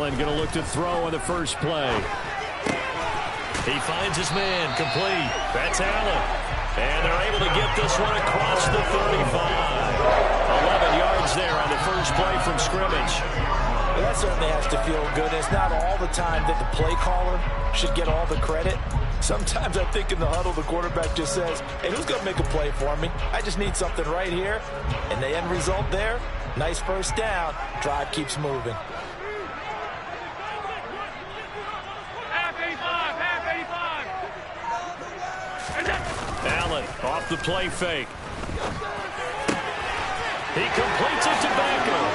Allen going to look to throw on the first play. He finds his man, complete. That's Allen. And they're able to get this one across the 35. 11 yards there on the first play from scrimmage. Well, that certainly has to feel good. It's not all the time that the play caller should get all the credit. Sometimes I think in the huddle, the quarterback just says, hey, who's going to make a play for me? I just need something right here. And the end result there, nice first down. Drive keeps moving. Allen off the play fake. He completes it to Beckham.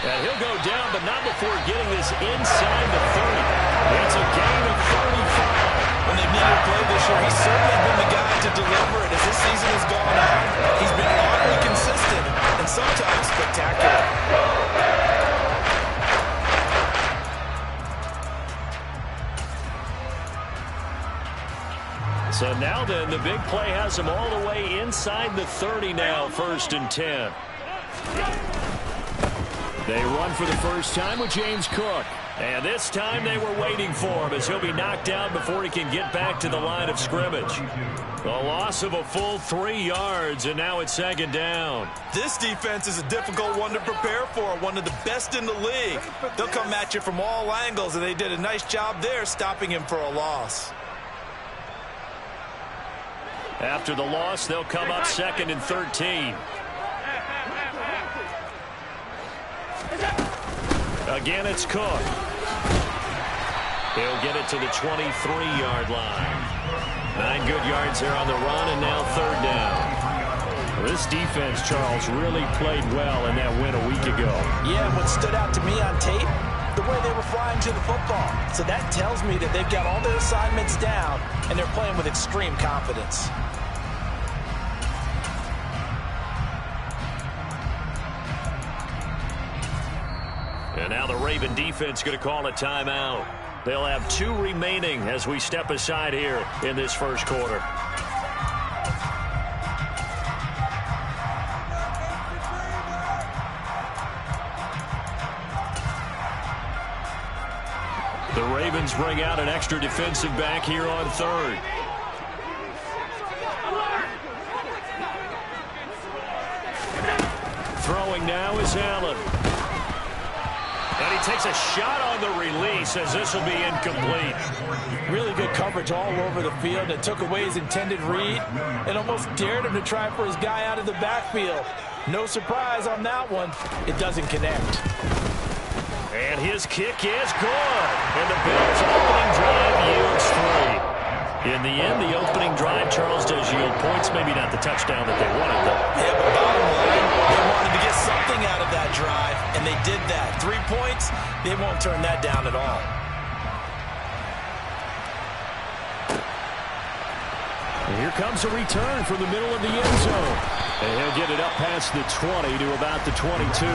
And he'll go down, but not before getting this inside the 30. It's a gain of 35. When they've needed a play this year, he's certainly been the guy to deliver it. As this season has gone on, he's been oddly consistent and sometimes spectacular. So now then, the big play has him all the way inside the 30 now, 1st and 10. They run for the first time with James Cook. And this time they were waiting for him as he'll be knocked down before he can get back to the line of scrimmage. A loss of a full 3 yards, and now it's 2nd down. This defense is a difficult one to prepare for, one of the best in the league. They'll come at you from all angles, and they did a nice job there stopping him for a loss. After the loss, they'll come up 2nd and 13. Again, it's Cook. He'll get it to the 23-yard line. 9 good yards there on the run, and now 3rd down. This defense, Charles, really played well in that win a week ago. Yeah, what stood out to me on tape, the way they were flying to the football. So that tells me that they've got all their assignments down, and they're playing with extreme confidence. And now the Raven defense going to call a timeout. They'll have 2 remaining as we step aside here in this first quarter. The Ravens bring out an extra defensive back here on 3rd. Throwing now is Allen. And he takes a shot on the release as this will be incomplete. Really good coverage all over the field. It took away his intended read and almost dared him to try for his guy out of the backfield. No surprise on that one. It doesn't connect. And his kick is good. And the Bills' opening drive yields 3. In the end, the opening drive, Charles, does yield points. Maybe not the touchdown that they wanted, though. Yeah, but bottom line, they wanted to get something out of that drive, and they did that. 3 points, they won't turn that down at all. And here comes a return from the middle of the end zone. And he'll get it up past the 20 to about the 22.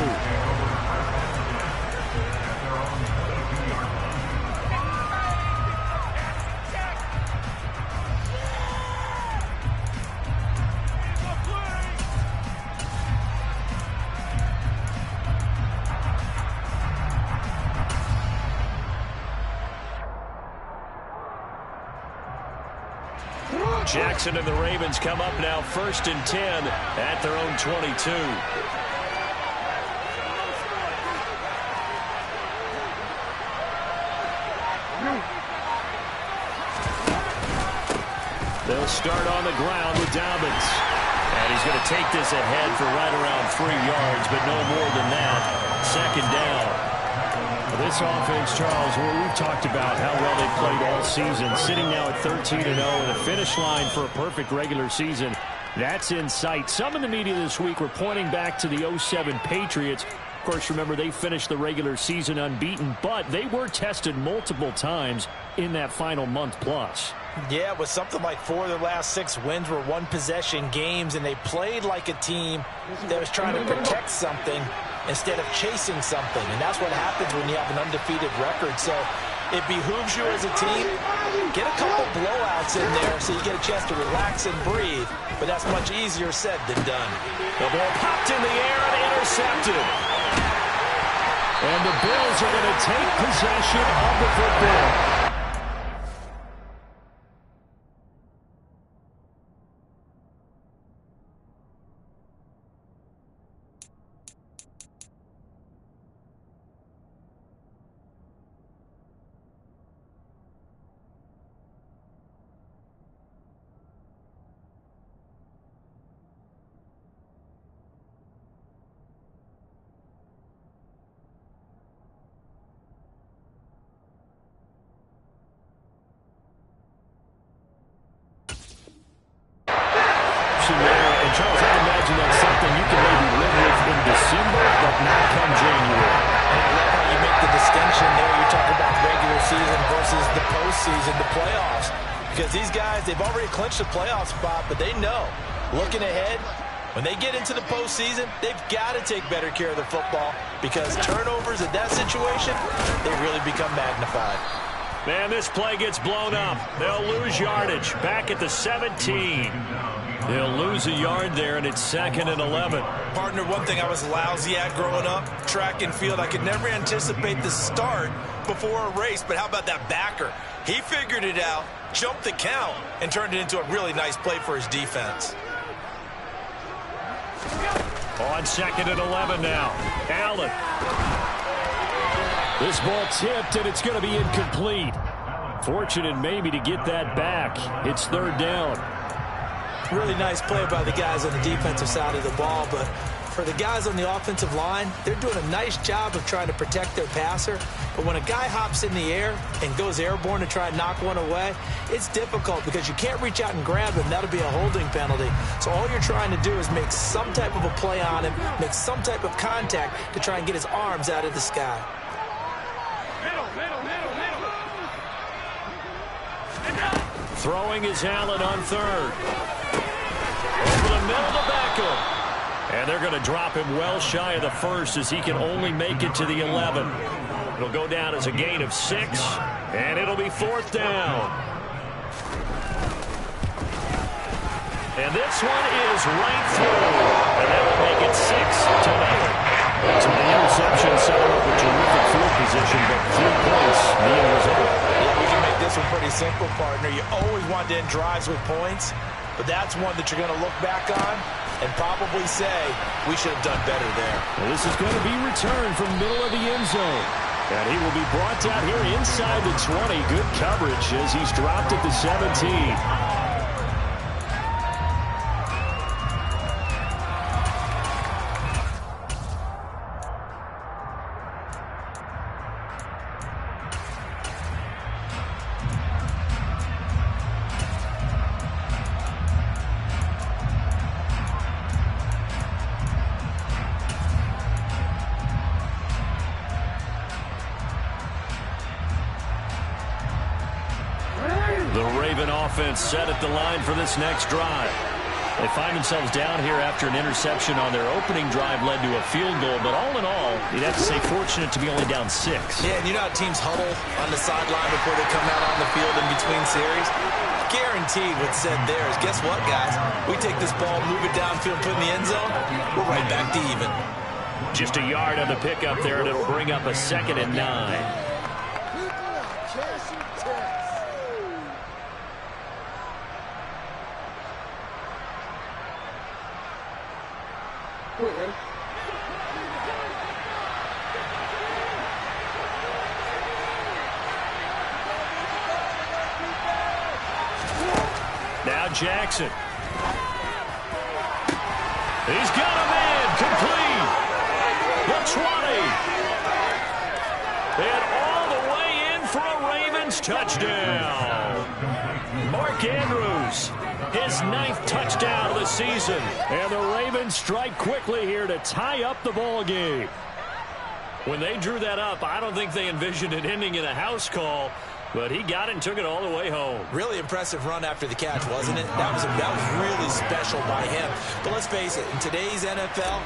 Jackson and the Ravens come up now 1st and 10 at their own 22. They'll start on the ground with Dobbins. And he's going to take this ahead for right around 3 yards, but no more than that. 2nd down. This offense, Charles, we've talked about how well they played all season, sitting now at 13-0 and a finish line for a perfect regular season. That's in sight. Some in the media this week were pointing back to the 07 Patriots. Of course, remember, they finished the regular season unbeaten, but they were tested multiple times in that final month plus. Yeah, with something like 4 of their last 6 wins were one-possession games, and they played like a team that was trying to protect something instead of chasing something. And that's what happens when you have an undefeated record. So it behooves you as a team, get a couple blowouts in there so you get a chance to relax and breathe. But that's much easier said than done. The ball popped in the air and intercepted. And the Bills are going to take possession of the football. And Charles, I imagine that's something you can maybe live with in December, but not come January. And I love how you make the distinction there. You're talking about regular season versus the postseason, the playoffs. Because these guys, they've already clinched a playoff spot, but they know, looking ahead, when they get into the postseason, they've got to take better care of the football because turnovers in that situation, they really become magnified. Man, this play gets blown up. They'll lose yardage. Back at the 17. They'll lose a yard there, and it's 2nd and 11. Partner, one thing I was lousy at growing up, track and field, I could never anticipate the start before a race, but how about that backer? He figured it out, jumped the count, and turned it into a really nice play for his defense. On 2nd and 11 now. Allen. This ball tipped, and it's going to be incomplete. Fortunate maybe to get that back. It's 3rd down. Really nice play by the guys on the defensive side of the ball, but for the guys on the offensive line, they're doing a nice job of trying to protect their passer. But when a guy hops in the air and goes airborne to try and knock one away, it's difficult because you can't reach out and grab him. That'll be a holding penalty. So all you're trying to do is make some type of a play on him, make some type of contact to try and get his arms out of the sky. Throwing is Allen on 3rd. Over the middle to Beckham. And they're going to drop him well shy of the 1st as he can only make it to the 11. It'll go down as a gain of 6, and it'll be 4th down. And this one is right through. And that will make it 6-0. So the interception set up a terrific field position, but 3 points, the end result. Yeah, we can make this one pretty simple, partner. You always want to end drives with points, but that's one that you're going to look back on and probably say, we should have done better there. Well, this is going to be returned from middle of the end zone. And he will be brought down here inside the 20. Good coverage as he's dropped at the 17. Offense set at the line for this next drive. They find themselves down here after an interception on their opening drive led to a field goal, but all in all, you'd have to say fortunate to be only down 6. Yeah, and you know how teams huddle on the sideline before they come out on the field in between series? Guaranteed what's said there is, guess what, guys? We take this ball, move it downfield, put it in the end zone, we're right back to even. Just a yard on the pickup there, and it'll bring up a 2nd and 9. Now Jackson. He's got a man complete. The 20. And all the way in for a Ravens touchdown. Mark Andrews, his 9th touchdown of the season. And the Ravens strike quickly here to tie up the ball game. When they drew that up, I don't think they envisioned it ending in a house call. But he got it and took it all the way home. Really impressive run after the catch, wasn't it? That was really special by him. But let's face it, in today's NFL,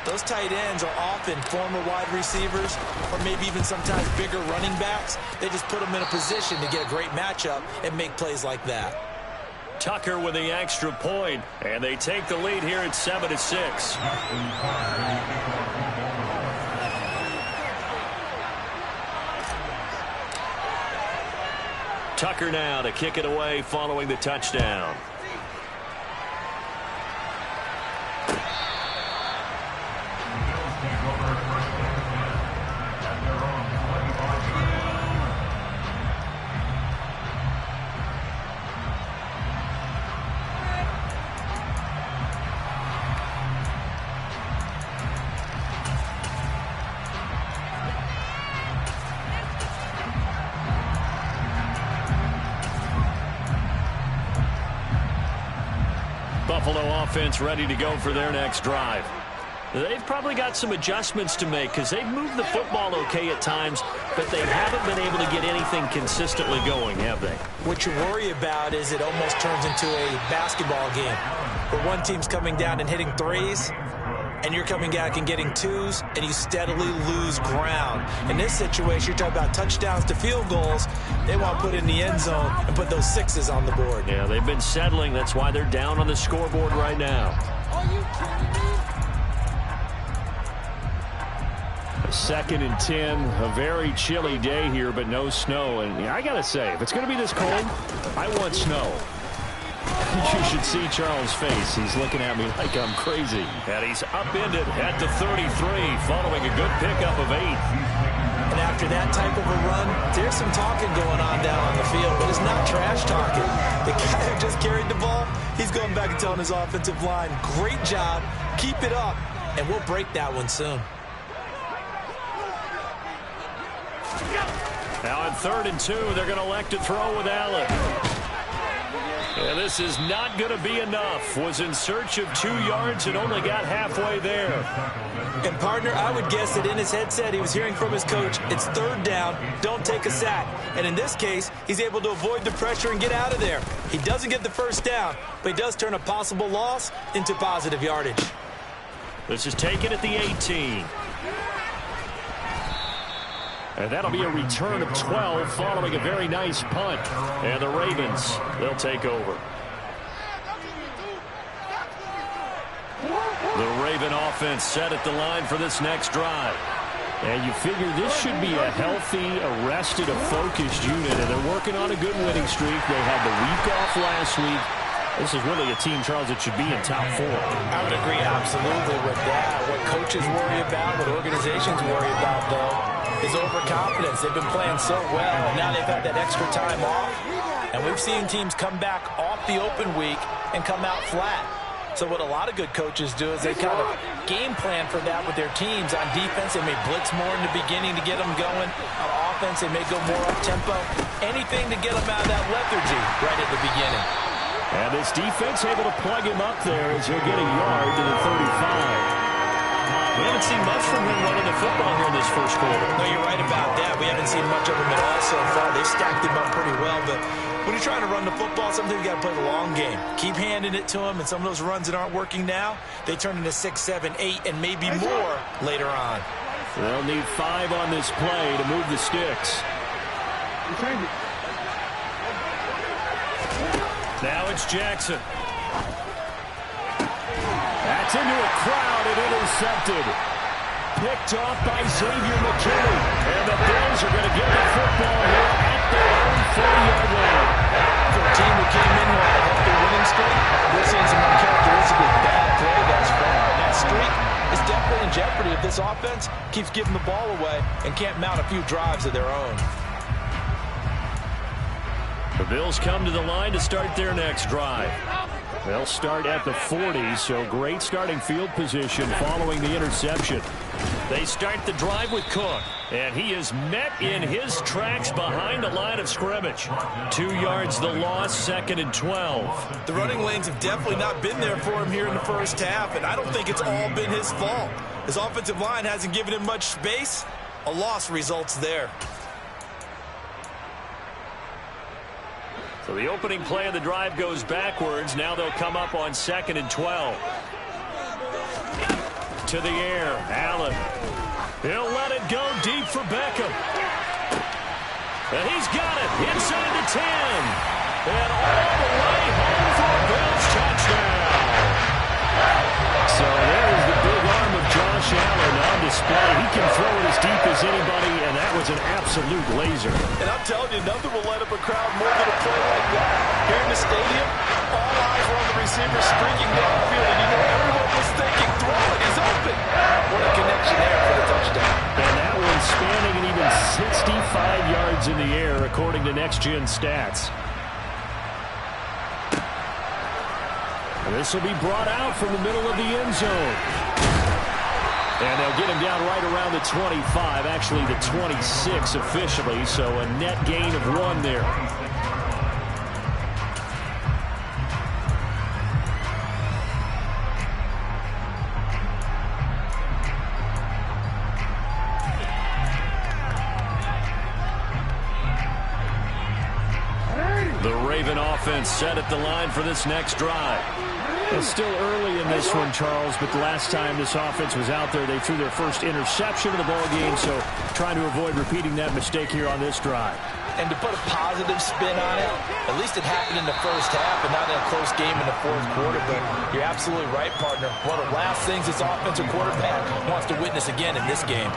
those tight ends are often former wide receivers or maybe even sometimes bigger running backs. They just put them in a position to get a great matchup and make plays like that. Tucker with the extra point, and they take the lead here at 7-6. Tucker now to kick it away following the touchdown. Buffalo offense ready to go for their next drive. They've probably got some adjustments to make because they've moved the football okay at times, but they haven't been able to get anything consistently going, have they? What you worry about is it almost turns into a basketball game where one team's coming down and hitting threes, and you're coming back and getting twos, and you steadily lose ground. In this situation, you're talking about touchdowns to field goals. They want to put it in the end zone and put those sixes on the board. Yeah, they've been settling. That's why they're down on the scoreboard right now. Are you kidding me? A 2nd and 10, a very chilly day here, but no snow. And I got to say, if it's going to be this cold, I want snow. You should see Charles' face. He's looking at me like I'm crazy. And he's upended at the 33 following a good pickup of 8. And after that type of a run, there's some talking going on down on the field, but it's not trash talking. The guy who just carried the ball, he's going back and telling his offensive line, great job, keep it up, and we'll break that one soon. Now on 3rd and 2, they're going to elect to throw with Allen. And this is not going to be enough. Was in search of 2 yards and only got halfway there. And, partner, I would guess that in his headset he was hearing from his coach, it's 3rd down, don't take a sack. And in this case, he's able to avoid the pressure and get out of there. He doesn't get the 1st down, but he does turn a possible loss into positive yardage. This is taken at the 18. And that'll be a return of 12 following a very nice punt. And the Ravens, they'll take over. The Raven offense set at the line for this next drive. And you figure this should be a healthy, arrested, a focused unit. And they're working on a good winning streak. They had the week off last week. This is really a team, Charles, that should be in top 4. I would agree absolutely with that. What coaches worry about, what organizations worry about, though, is overconfidence. They've been playing so well, and now they've had that extra time off. And we've seen teams come back off the open week and come out flat. So what a lot of good coaches do is they kind of game plan for that with their teams. On defense, they may blitz more in the beginning to get them going. On offense, they may go more up-tempo. Anything to get them out of that lethargy right at the beginning. And this defense able to plug him up there as he'll get a yard to the 35. We haven't seen much from him running the football here in this first quarter. No, you're right about that. We haven't seen much of him at all so far. They've stacked him up pretty well, but when you're trying to run the football, sometimes you got to play the long game. Keep handing it to him, and some of those runs that aren't working now, they turn into 6, 7, 8, and maybe more later on. They'll need 5 on this play to move the sticks. Now it's Jackson. That's into a crowd and intercepted. Picked off by Xavier McKinney. And the Bills are going to get the football here at their own 40-yard line. For a team that came in here on a healthy winning streak, we're seeing some uncharacteristically bad play thus far. That streak is definitely in jeopardy if this offense keeps giving the ball away and can't mount a few drives of their own. The Bills come to the line to start their next drive. They'll start at the 40, so great starting field position following the interception. They start the drive with Cook, and he is met in his tracks behind the line of scrimmage. 2 yards the loss, 2nd and 12. The running lanes have definitely not been there for him here in the first half, and I don't think it's all been his fault. His offensive line hasn't given him much space. A loss results there. So the opening play of the drive goes backwards. Now they'll come up on 2nd and 12. To the air, Allen. He'll let it go deep for Beckham. And he's got it inside the 10. And all the way home for a Bills touchdown. So there's the big arm of Josh Allen on display. He can throw it as deep as as anybody, and that was an absolute laser. And I'm telling you, nothing will light up a crowd more than a play like that. Here in the stadium, all eyes were on the receiver streaking downfield, and you know everyone was thinking, throw it, he's open. What a connection there for the touchdown. And that one spanning an even 65 yards in the air, according to Next Gen Stats. And this will be brought out from the middle of the end zone. And they'll get him down right around the 25, actually the 26 officially, so a net gain of 1 there. The Raven offense set at the line for this next drive. It's still early in this one, Charles, but the last time this offense was out there, they threw their first interception of the ball game, so trying to avoid repeating that mistake here on this drive. And to put a positive spin on it, at least it happened in the first half and not in a close game in the fourth quarter, but you're absolutely right, partner. One of the last things this offensive quarterback wants to witness again in this game.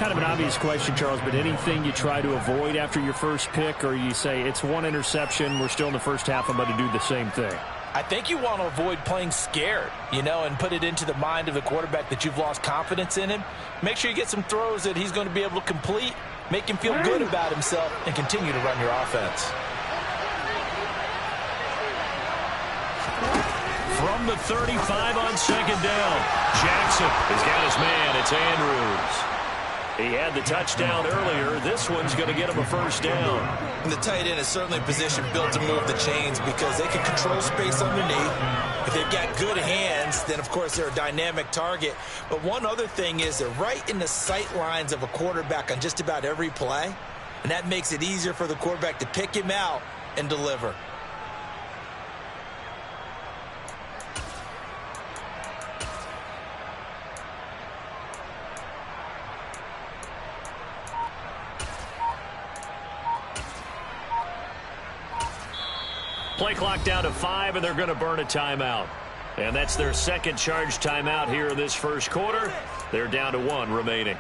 Kind of an obvious question, Charles, but anything you try to avoid after your first pick, or you say it's one interception, we're still in the first half, I'm going to do the same thing? I think you want to avoid playing scared, you know, and put it into the mind of the quarterback that you've lost confidence in him. Make sure you get some throws that he's going to be able to complete, make him feel good about himself, and continue to run your offense. From the 35 on second down, Jackson has got his man. It's Andrews. He had the touchdown earlier. This one's going to get him a first down. And the tight end is certainly a position built to move the chains because they can control space underneath. If they've got good hands, then, of course, they're a dynamic target. But one other thing is they're right in the sight lines of a quarterback on just about every play, and that makes it easier for the quarterback to pick him out and deliver. Play clock down to 5, and they're going to burn a timeout. And that's their second charge timeout here in this first quarter. They're down to 1 remaining.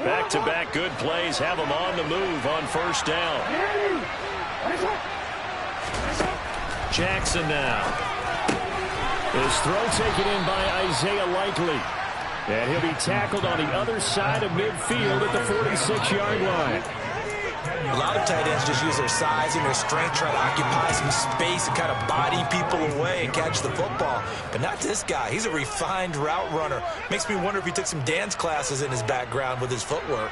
Back-to-back good plays have them on the move on first down. Jackson now. His throw taken in by Isaiah Likely. And he'll be tackled on the other side of midfield at the 46-yard line. A lot of tight ends just use their size and their strength, try to occupy some space and kind of body people away and catch the football. But not this guy. He's a refined route runner. Makes me wonder if he took some dance classes in his background with his footwork.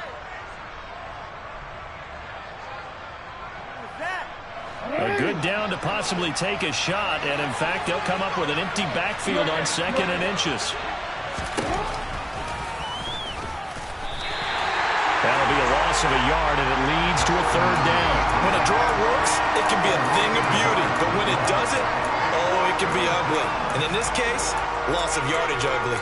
A good down to possibly take a shot, and in fact, they'll come up with an empty backfield on 2nd and inches. That'll be a loss of a yard, and it leads to a 3rd down. When a draw works, it can be a thing of beauty, but when it doesn't, oh, it can be ugly. And in this case, loss of yardage ugly.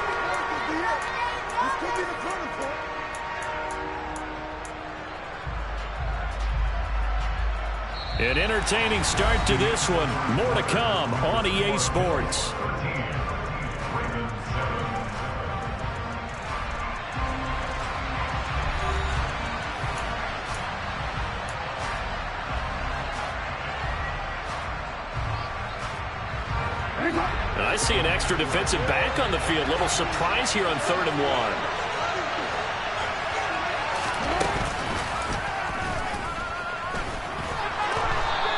An entertaining start to this one. More to come on EA Sports. I see an extra defensive back on the field. Little surprise here on 3rd and 1.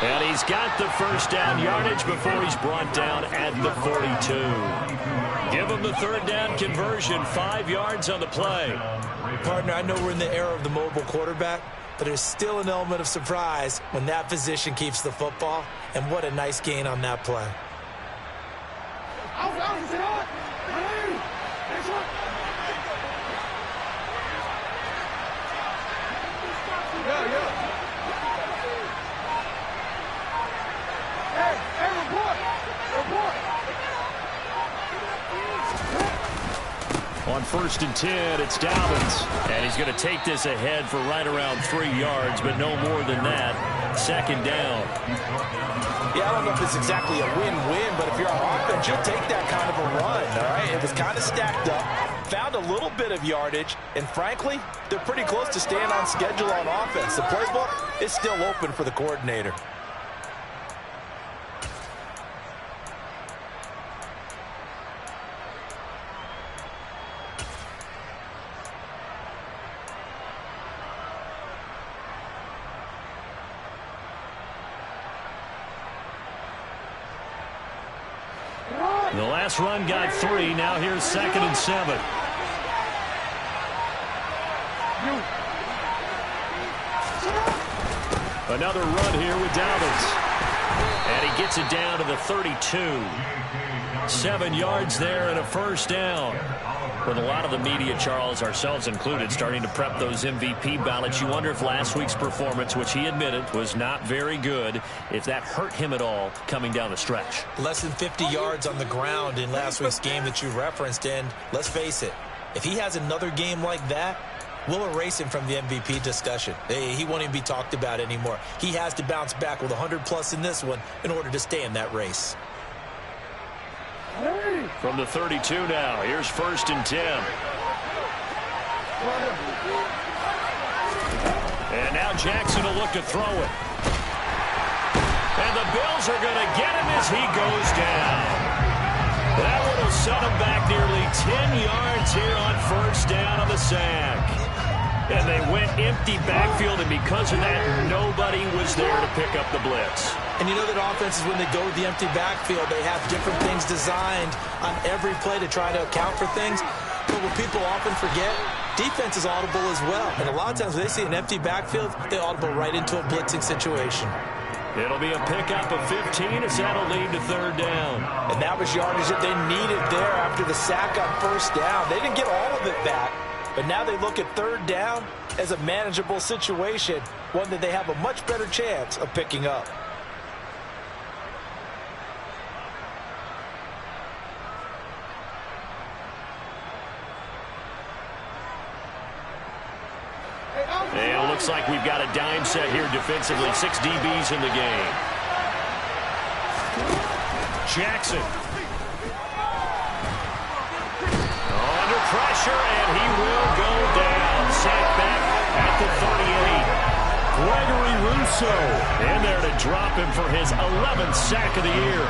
And he's got the first down yardage before he's brought down at the 42. Give him the 3rd down conversion, 5 yards on the play. Partner, I know we're in the era of the mobile quarterback, but there's still an element of surprise when that position keeps the football, and what a nice gain on that play. On 1st and 10, it's Dobbins. And he's going to take this ahead for right around 3 yards, but no more than that. 2nd down. Yeah, I don't know if it's exactly a win-win, but if you're on offense, you'll take that kind of a run, all right? It was kind of stacked up, found a little bit of yardage, and frankly, they're pretty close to staying on schedule on offense. The playbook is still open for the coordinator. The last run got 3. Now here's 2nd and 7. Another run here with Dobbins. And he gets it down to the 32. 7 yards there and a 1st down. With a lot of the media, Charles, ourselves included, starting to prep those MVP ballots, you wonder if last week's performance, which he admitted was not very good, if that hurt him at all coming down the stretch. Less than 50 yards on the ground in last week's game that you referenced, and let's face it, if he has another game like that, we'll erase him from the MVP discussion. He won't even be talked about anymore. He has to bounce back with 100+ in this one in order to stay in that race. From the 32 now, here's 1st and 10. And now Jackson will look to throw it. And the Bills are going to get him as he goes down. That one will set him back nearly 10 yards here on 1st down on the sack. And they went empty backfield, and because of that, nobody was there to pick up the blitz. And you know that offenses, when they go with the empty backfield, they have different things designed on every play to try to account for things. But what people often forget, defense is audible as well. And a lot of times when they see an empty backfield, they audible right into a blitzing situation. It'll be a pickup of 15 as that'll lead to 3rd down. And that was yardage that they needed there after the sack on 1st down. They didn't get all of it back. But now they look at 3rd down as a manageable situation, one that they have a much better chance of picking up. And it looks like we've got a dime set here defensively. 6 DBs in the game. Jackson. Under pressure, and he will go down. Sacked back at the 38. Gregory Rousseau in there to drop him for his 11th sack of the year.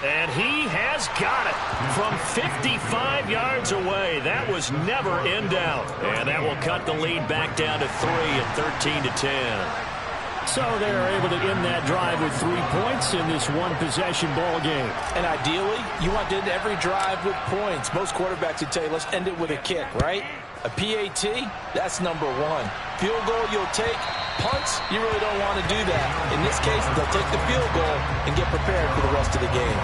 And he has got it from 55 yards away. That was never in doubt. And that will cut the lead back down to 3 at 13-10. So they're able to end that drive with 3 points in this one-possession ball game. And ideally, you want to end every drive with points. Most quarterbacks would tell you, let's end it with a kick, right? A PAT, that's number 1. Field goal, you'll take. Punts, you really don't want to do that. In this case, they'll take the field goal and get prepared for the rest of the game.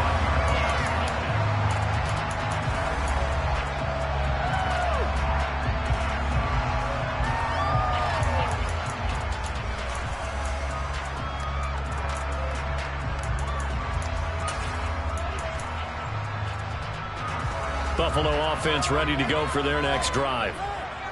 Buffalo offense ready to go for their next drive.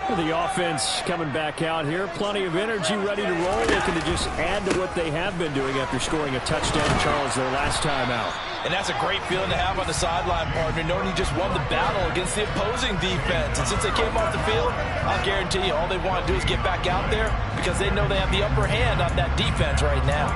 The offense coming back out here. Plenty of energy, ready to roll. Looking to just add to what they have been doing after scoring a touchdown, Charles, their last time out. And that's a great feeling to have on the sideline, partner, knowing you just won the battle against the opposing defense. And since they came off the field, I'll guarantee you all they want to do is get back out there because they know they have the upper hand on that defense right now.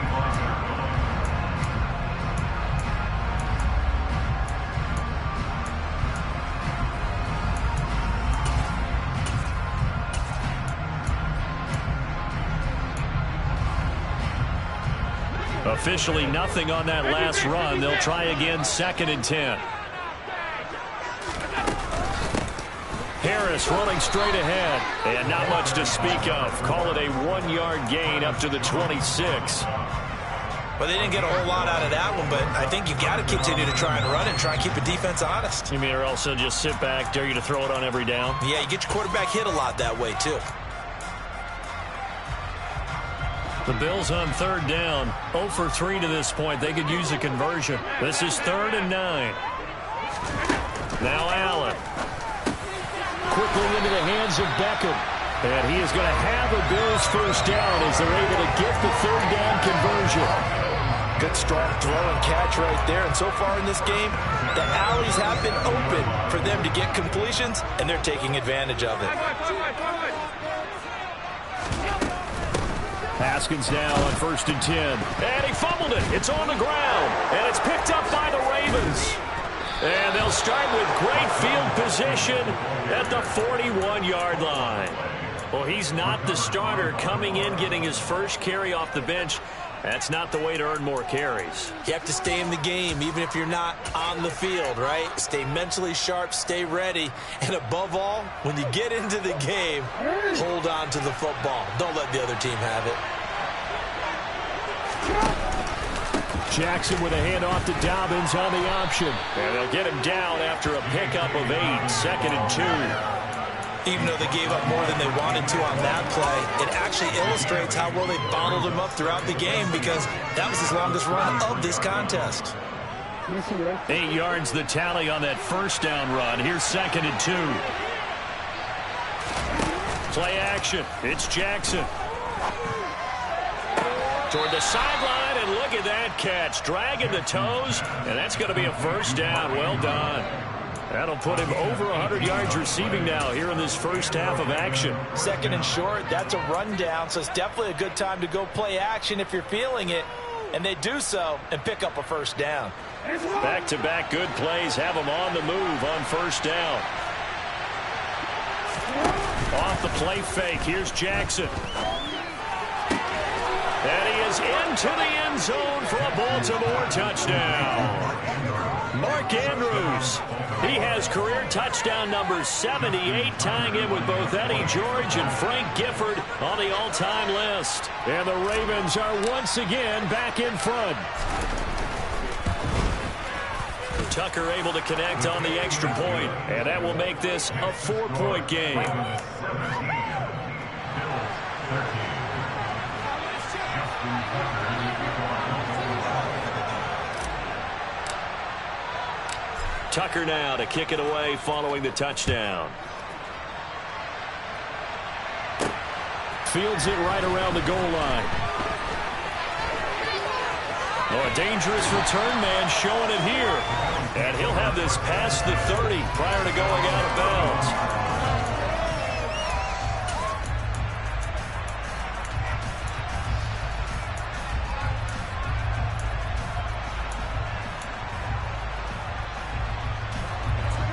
Officially nothing on that last run. They'll try again 2nd and 10. Harris running straight ahead. And not much to speak of. Call it a 1-yard gain up to the 26. Well, they didn't get a whole lot out of that one, but I think you got to continue to try and run and try and keep the defense honest. You mean or also just sit back, dare you to throw it on every down? Yeah, you get your quarterback hit a lot that way, too. The Bills on third down, 0 for 3 to this point. They could use a conversion. This is 3rd and 9. Now Allen. Quickly into the hands of Beckham. And he is going to have a Bills first down as they're able to get the 3rd down conversion. Good strong throw and catch right there. And so far in this game, the alleys have been open for them to get completions, and they're taking advantage of it. Haskins now on 1st and 10. And he fumbled it. It's on the ground. And it's picked up by the Ravens. And they'll start with great field position at the 41-yard line. Well, he's not the starter coming in, getting his first carry off the bench. That's not the way to earn more carries. You have to stay in the game, even if you're not on the field, right? Stay mentally sharp, stay ready. And above all, when you get into the game, hold on to the football. Don't let the other team have it. Jackson with a handoff to Dobbins on the option. And they'll get him down after a pickup of 8, 2nd and 2. Even though they gave up more than they wanted to on that play, it actually illustrates how well they bottled him up throughout the game, because that was his longest run of this contest. 8 yards the tally on that first down run. Here's 2nd and 2. Play action. It's Jackson. Toward the sideline, and look at that catch. Dragging the toes, and that's going to be a first down. Well done. That'll put him over 100 yards receiving now here in this first half of action. 2nd and short, that's a rundown, so it's definitely a good time to go play action if you're feeling it. And they do so and pick up a first down. Back-to-back good plays have them on the move on first down. Off the play fake, here's Jackson. And he is into the end zone for a Baltimore touchdown. Mark Andrews. He has career touchdown number 78, tying in with both Eddie George and Frank Gifford on the all-time list. And the Ravens are once again back in front. Tucker able to connect on the extra point, and that will make this a 4-point game. Tucker now to kick it away following the touchdown. Fields it right around the goal line. Oh, a dangerous return man showing it here. And he'll have this past the 30 prior to going out of bounds.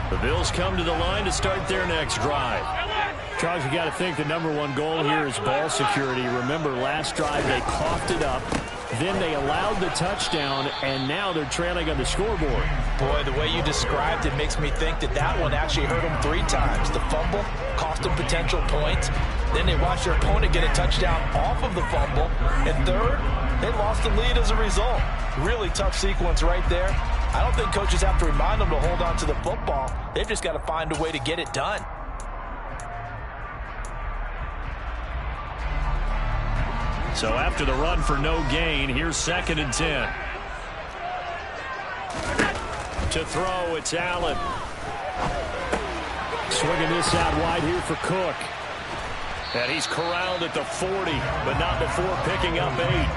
The Bills come to the line to start their next drive. Charles, you got to think the #1 goal here is ball security. Remember, last drive they coughed it up. Then they allowed the touchdown, and now they're trailing on the scoreboard. Boy, the way you described it makes me think that that one actually hurt them 3 times. The fumble cost them potential points. Then they watched their opponent get a touchdown off of the fumble. And third, they lost the lead as a result. Really tough sequence right there. I don't think coaches have to remind them to hold on to the football. They've just got to find a way to get it done. So after the run for no gain, here's 2nd and 10. To throw, it's Allen. Swinging this out wide here for Cook. And he's corralled at the 40, but not before picking up 8.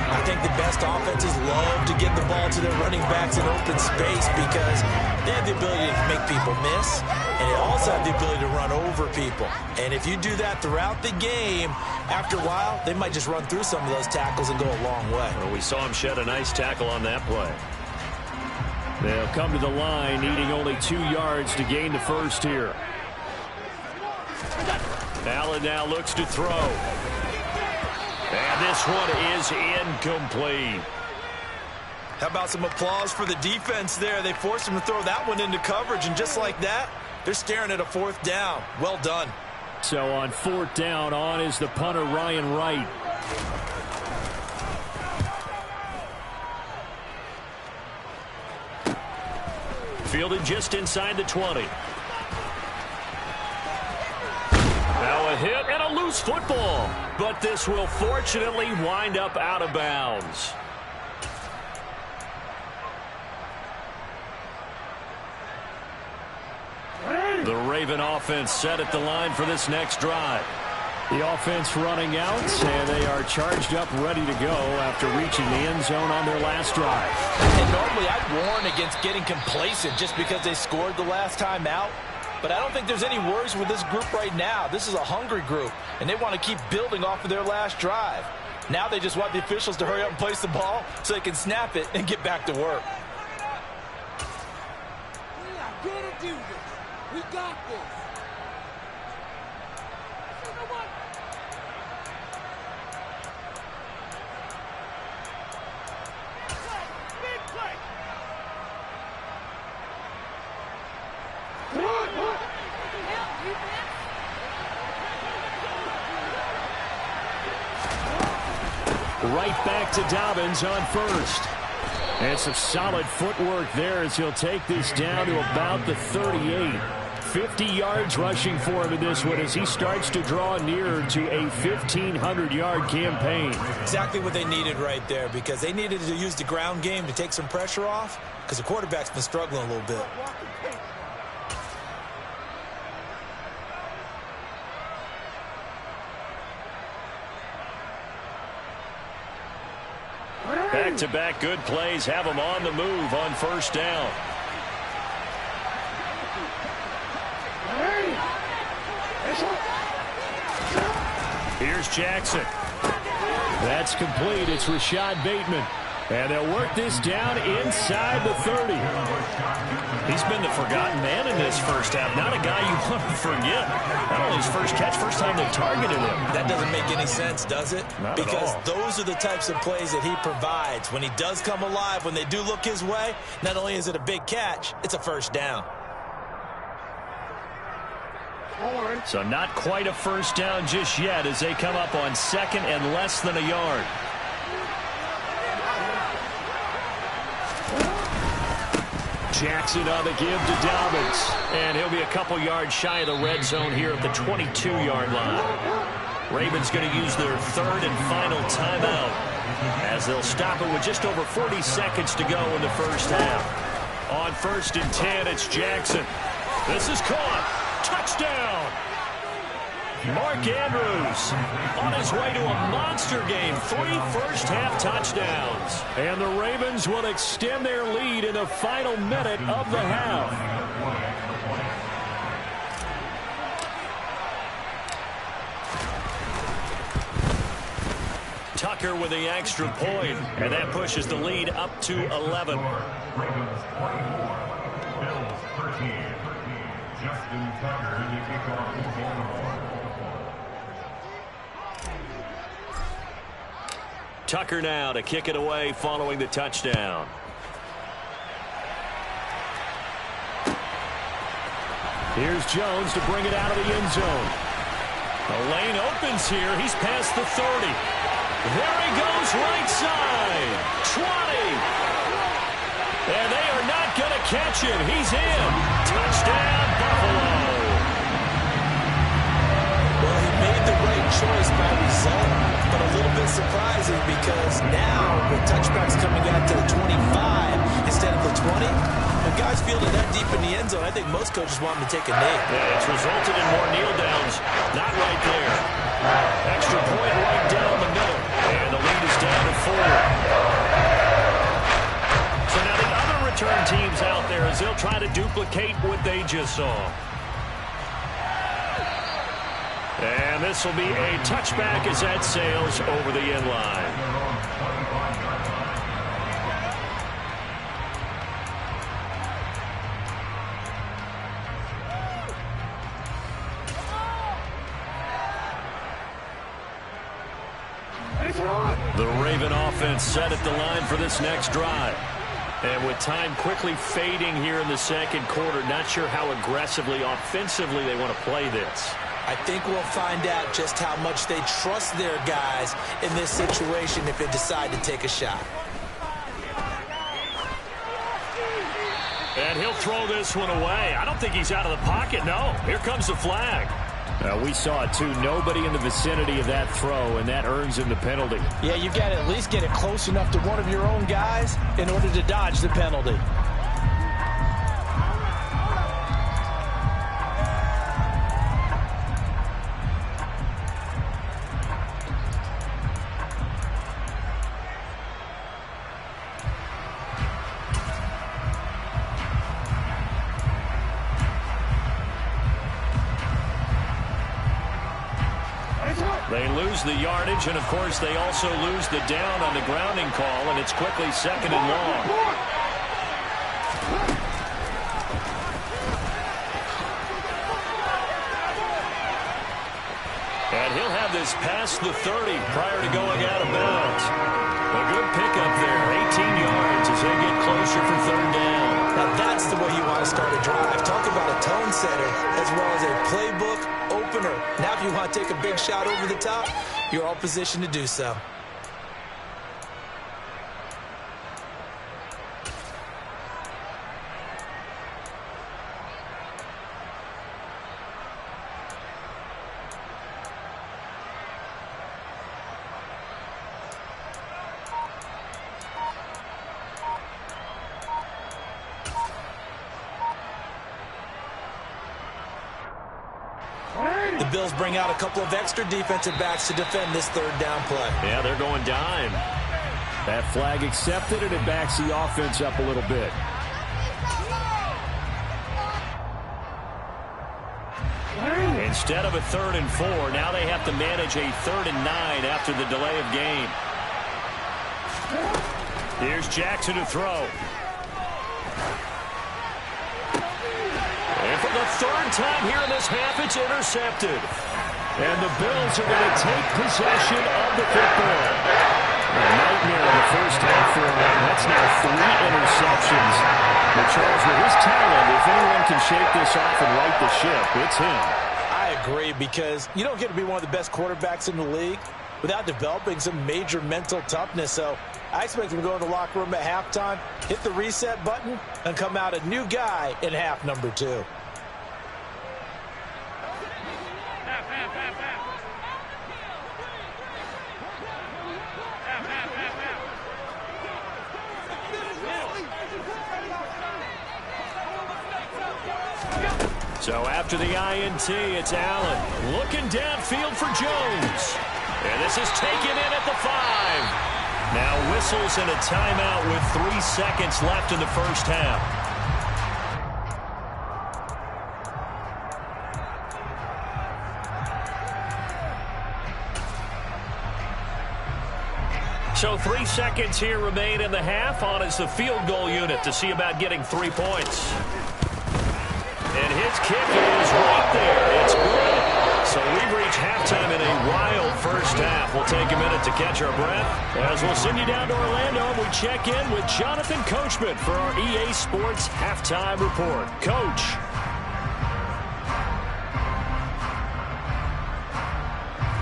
I think the best offenses love to get the ball to their running backs in open space because they have the ability to make people miss, and they also have the ability to run over people. And if you do that throughout the game, after a while, they might just run through some of those tackles and go a long way. Well, we saw him shed a nice tackle on that play. They'll come to the line, needing only 2 yards to gain the first here. Allen now looks to throw. And this one is incomplete. How about some applause for the defense there? They forced him to throw that one into coverage, and just like that, they're staring at a 4th down. Well done. So on 4th down, on is the punter, Ryan Wright. Fielded just inside the 20. Now a A hit and a loose football. But this will fortunately wind up out of bounds. The Raven offense set at the line for this next drive. The offense running out, and they are charged up, ready to go after reaching the end zone on their last drive. And normally I'd warn against getting complacent just because they scored the last time out. But I don't think there's any worries with this group right now. This is a hungry group, and they want to keep building off of their last drive. Now they just want the officials to hurry up and place the ball so they can snap it and get back to work. We are going to do this. We got this. You know what? Big play. Right back to Dobbins on first. And some solid footwork there as he'll take this down to about the 38. 50 yards rushing for him in this one as he starts to draw nearer to a 1,500-yard campaign. Exactly what they needed right there, because they needed to use the ground game to take some pressure off, because the quarterback's been struggling a little bit. Back-to-back good plays have him on the move on first down. Here's Jackson. That's complete. It's Rashad Bateman. And they'll work this down inside the 30. He's been the forgotten man in this first half. Not a guy you want to forget. Not only his first catch, first time they targeted him. That doesn't make any sense, does it? Not because at all. those are the types of plays that he provides. When he does come alive, when they do look his way, not only is it a big catch, it's a first down. So not quite a first down just yet as they come up on second and less than a yard. Jackson on the give to Dobbins. And he'll be a couple yards shy of the red zone here at the 22-yard line. Ravens going to use their third and final timeout as they'll stop it with just over 40 seconds to go in the first half. On first and 10, it's Jackson. This is caught. Touchdown! Mark Andrews on his way to a monster game. 3 first-half touchdowns. And the Ravens will extend their lead in the final minute of the half. Tucker with the extra point, and that pushes the lead up to 11. Tucker now to kick it away following the touchdown. Here's Jones to bring it out of the end zone. The lane opens here. He's past the 30. There he goes right side. 20. And they are not going to catch him. He's in. Touchdown, Buffalo. Well, he made the right choice by result, but a little bit surprising because now with touchbacks coming out to the 25 instead of the 20, when guys fielded that deep in the end zone, I think most coaches want him to take a knee. Yeah, it's resulted in more kneel downs. Not right there. Extra point right down the middle. And the lead is down to 4. So now the other return teams out there as they'll try to duplicate what they just saw. And this will be a touchback as that sails over the end line. The Raven offense set at the line for this next drive. And with time quickly fading here in the second quarter, not sure how aggressively, offensively they want to play this. I think we'll find out just how much they trust their guys in this situation if they decide to take a shot. And he'll throw this one away. I don't think he's out of the pocket, no. Here comes the flag. We saw it, too. Nobody in the vicinity of that throw, and that earns him the penalty. Yeah, you've got to at least get it close enough to one of your own guys in order to dodge the penalty. They lose the yardage, and, of course, they also lose the down on the grounding call, and it's quickly 2nd and long. And he'll have this past the 30 prior to going out of bounds. A good pickup there, 18 yards as they get closer for 3rd down. Now that's the way you want to start a drive. Talk about a tone setter as well as a playbook opener. Now if you want to take a big shot over the top, you're all positioned to do so. The Bills bring out a couple of extra defensive backs to defend this 3rd down play. Yeah, they're going dime. That flag accepted, and it backs the offense up a little bit. Instead of a 3rd and 4, now they have to manage a 3rd and 9 after the delay of game. Here's Jackson to throw. And for the 3rd time here in this half, it's intercepted. And the Bills are going to take possession of the football. A nightmare in the first half for him. That's now 3 interceptions. But Charles, with his talent, if anyone can shake this off and right the ship, it's him. I agree, because you don't get to be one of the best quarterbacks in the league without developing some major mental toughness. So I expect him to go in the locker room at halftime, hit the reset button, and come out a new guy in half number 2. So after the INT, it's Allen looking downfield for Jones. And this is taken in at the 5. Now whistles and a timeout with 3 seconds left in the first half. So 3 seconds here remain in the half. On is the field goal unit to see about getting 3 points. And his kick is right there. It's good. So we've reached halftime in a wild first half. We'll take a minute to catch our breath as we'll send you down to Orlando and we check in with Jonathan Coachman for our EA Sports Halftime Report. Coach.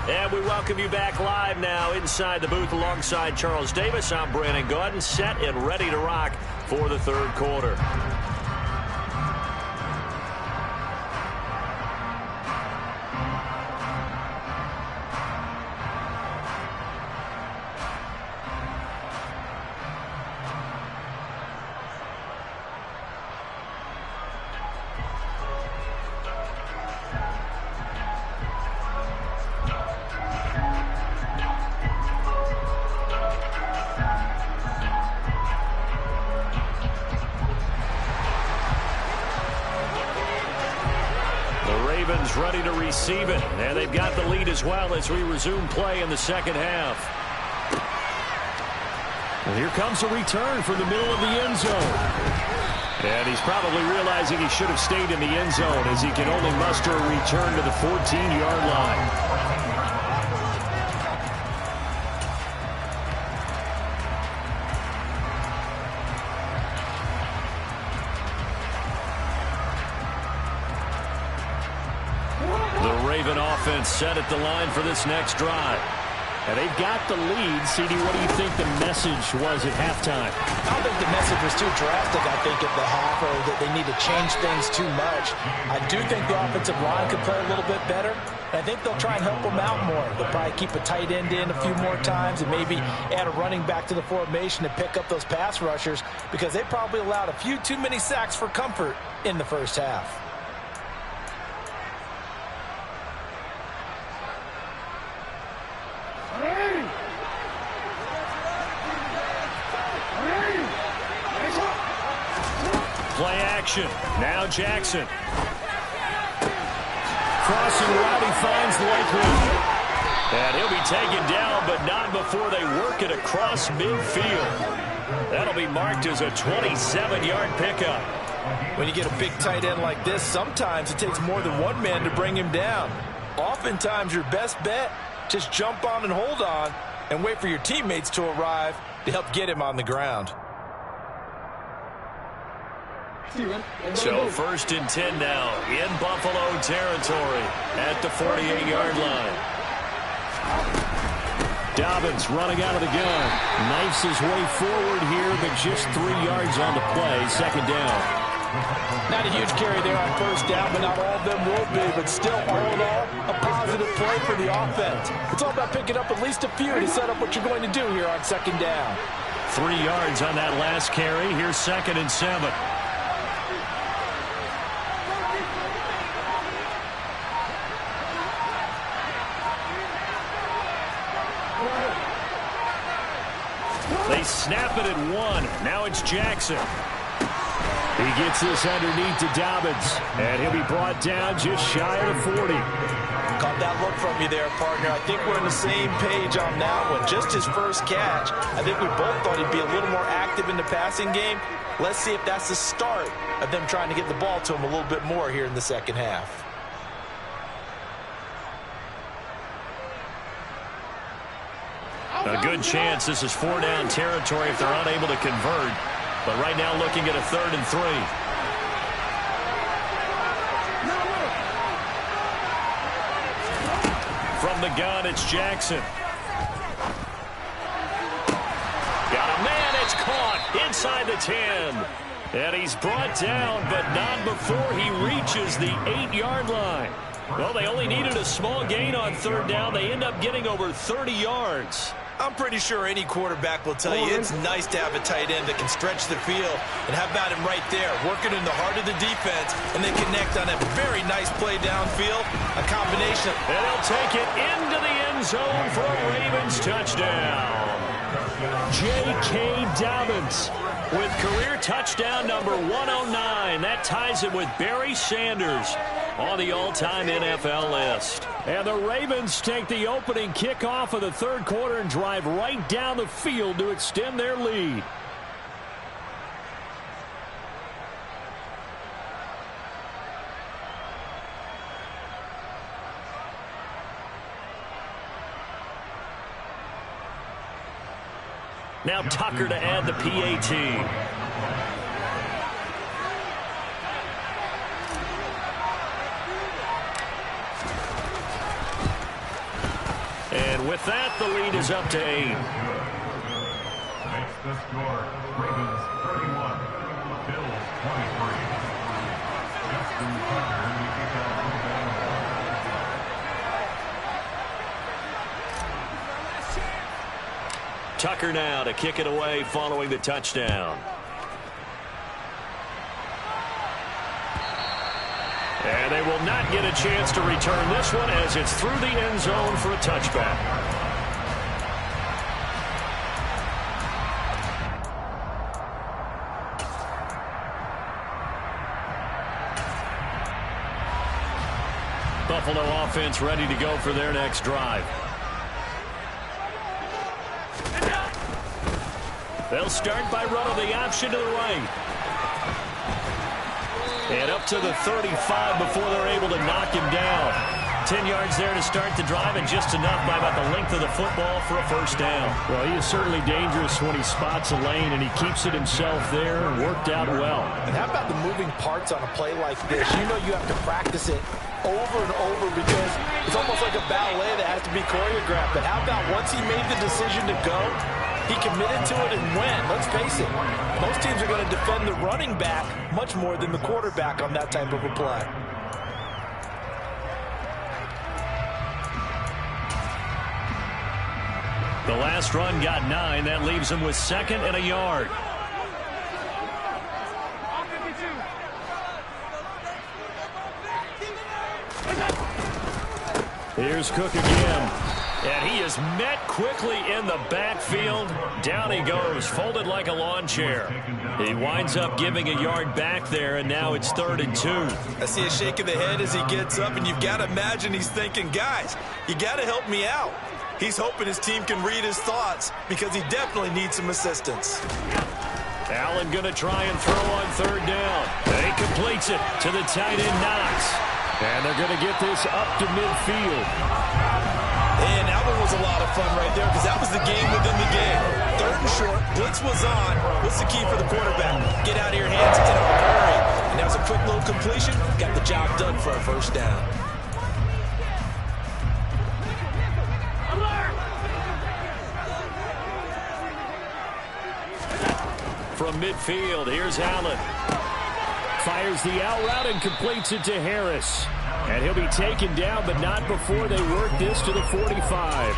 And we welcome you back live now inside the booth alongside Charles Davis. I'm Brandon Gaudin, set and ready to rock for the 3rd quarter. Ready to receive it, and they've got the lead as well as we resume play in the second half. And here comes a return from the middle of the end zone. And he's probably realizing he should have stayed in the end zone as he can only muster a return to the 14-yard line. Offense set at the line for this next drive. And they've got the lead. CD, what do you think the message was at halftime? I don't think the message was too drastic, I think, at the half, or that they need to change things too much. I do think the offensive line could play a little bit better. And I think they'll try and help them out more. They'll probably keep a tight end in a few more times and maybe add a running back to the formation to pick up those pass rushers, because they probably allowed a few too many sacks for comfort in the first half. Play action. Now Jackson. Crossing route, he finds Lakeland. And he'll be taken down, but not before they work it across midfield. That'll be marked as a 27-yard pickup. When you get a big tight end like this, sometimes it takes more than one man to bring him down. Oftentimes, your best bet, just jump on and hold on and wait for your teammates to arrive to help get him on the ground. So 1st and 10 now in Buffalo territory at the 48-yard line. Dobbins running out of the gun. Knifes his way forward here, but just 3 yards on the play. 2nd down. Not a huge carry there on 1st down, but not all of them will be. But still, all in all, a positive play for the offense. It's all about picking up at least a few to set up what you're going to do here on 2nd down. 3 yards on that last carry. Here's 2nd and 7. They snap it at 1. Now it's Jackson. He gets this underneath to Dobbins, and he'll be brought down just shy of the 40. Caught that look from you there, partner. I think we're on the same page on that one. Just his first catch. I think we both thought he'd be a little more active in the passing game. Let's see if that's the start of them trying to get the ball to him a little bit more here in the second half. A good chance this is 4-down territory if they're unable to convert. But right now looking at a 3rd and 3. From the gun, it's Jackson. Got a man, it's caught inside the 10. And he's brought down, but not before he reaches the 8-yard line. Well, they only needed a small gain on 3rd down. They end up getting over 30 yards. I'm pretty sure any quarterback will tell you it's nice to have a tight end that can stretch the field. And how about him right there, working in the heart of the defense, and they connect on a very nice play downfield, a combination. And he'll take it into the end zone for a Ravens touchdown. J.K. Dobbins with career touchdown number 109. That ties it with Barry Sanders on the all-time NFL list. And the Ravens take the opening kickoff of the 3rd quarter and drive right down the field to extend their lead. Now Tucker to add the PAT. And with that, the lead is up to 8. Makes the score Ravens 31, Bills 23. Justin Tucker in the kickoff for the Bills. Tucker now to kick it away following the touchdown. And they will not get a chance to return this one as it's through the end zone for a touchback. Buffalo offense ready to go for their next drive. They'll start by running the option to the right. And up to the 35 before they're able to knock him down. 10 yards there to start the drive, and just enough by about the length of the football for a first down. Well, he is certainly dangerous when he spots a lane, and he keeps it himself there and worked out well. And how about the moving parts on a play like this? You know you have to practice it over and over because it's almost like a ballet that has to be choreographed. But how about once he made the decision to go, he committed to it and went. Let's face it, most teams are going to defend the running back much more than the quarterback on that type of a play. The last run got 9. That leaves him with 2nd and a yard. Here's Cook again. And he is met quickly in the backfield. Down he goes, folded like a lawn chair. He winds up giving a yard back there, and now it's 3rd and 2. I see a shake of the head as he gets up, and you've got to imagine he's thinking, guys, you got to help me out. He's hoping his team can read his thoughts because he definitely needs some assistance. Allen going to try and throw on 3rd down. He completes it to the tight end, Knox. And they're going to get this up to midfield. And that one was a lot of fun right there because that was the game within the game. 3rd and short, blitz was on. What's the key for the quarterback? Get out of your hands in a hurry. And that was a quick little completion. Got the job done for a first down. From midfield, here's Allen. Fires the out route and completes it to Harris. And he'll be taken down, but not before they work this to the 45.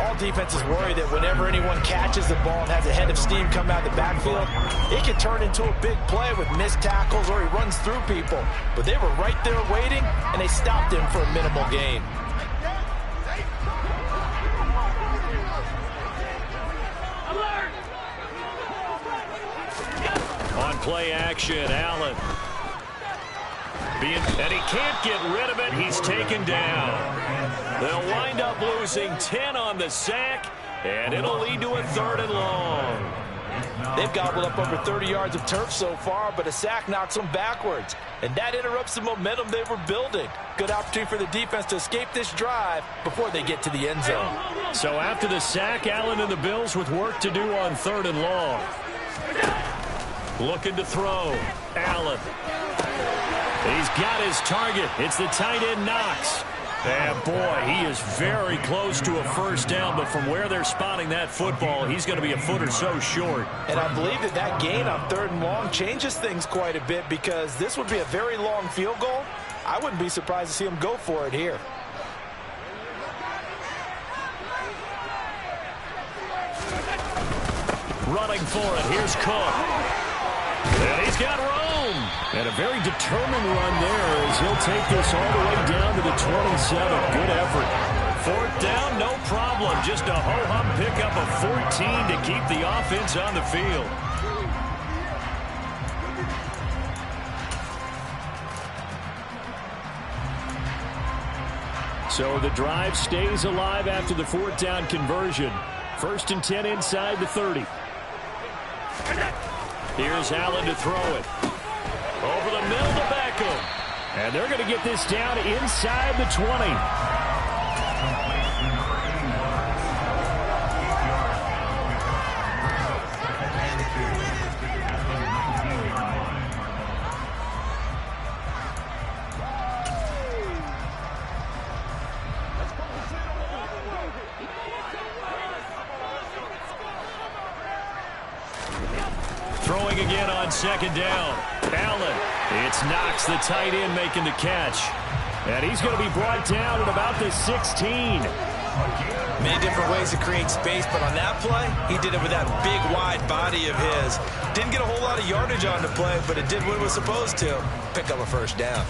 All defenses worry that whenever anyone catches the ball and has a head of steam come out of the backfield, it can turn into a big play with missed tackles or he runs through people. But they were right there waiting, and they stopped him for a minimal gain. On play action, Allen. And he can't get rid of it. He's taken down. They'll wind up losing 10 on the sack, and it'll lead to a 3rd and long. They've gobbled up over 30 yards of turf so far, but a sack knocks them backwards. And that interrupts the momentum they were building. Good opportunity for the defense to escape this drive before they get to the end zone. So after the sack, Allen and the Bills with work to do on 3rd and long. Looking to throw. Allen. He's got his target. It's the tight end, Knox. And boy, he is very close to a first down, but from where they're spotting that football, he's going to be a foot or so short. And I believe that gain on 3rd and long changes things quite a bit because this would be a very long field goal. I wouldn't be surprised to see him go for it here. Running for it. Here's Cook. And he's got room. And a very determined run there as he'll take this all the way down to the 27. Good effort. 4th down, no problem. Just a ho-hum pickup of 14 to keep the offense on the field. So the drive stays alive after the 4th down conversion. 1st and 10 inside the 30. Here's Allen to throw it. Over the middle to Beckham. And they're going to get this down inside the 20. Throwing again on 2nd down. Allen. It's Knox, the tight end, making the catch. And he's going to be brought down at about the 16. Many different ways to create space, but on that play, he did it with that big, wide body of his. Didn't get a whole lot of yardage on the play, but it did what it was supposed to. Pick up a first down.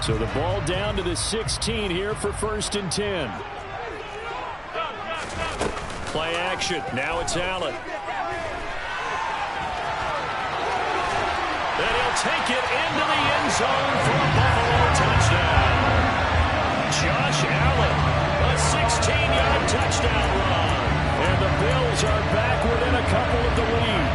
So the ball down to the 16 here for 1st and 10. Play action. Now it's Allen. And he'll take it into the end zone for a Buffalo touchdown. Josh Allen, a 16-yard touchdown run. And the Bills are back within a couple of the lead.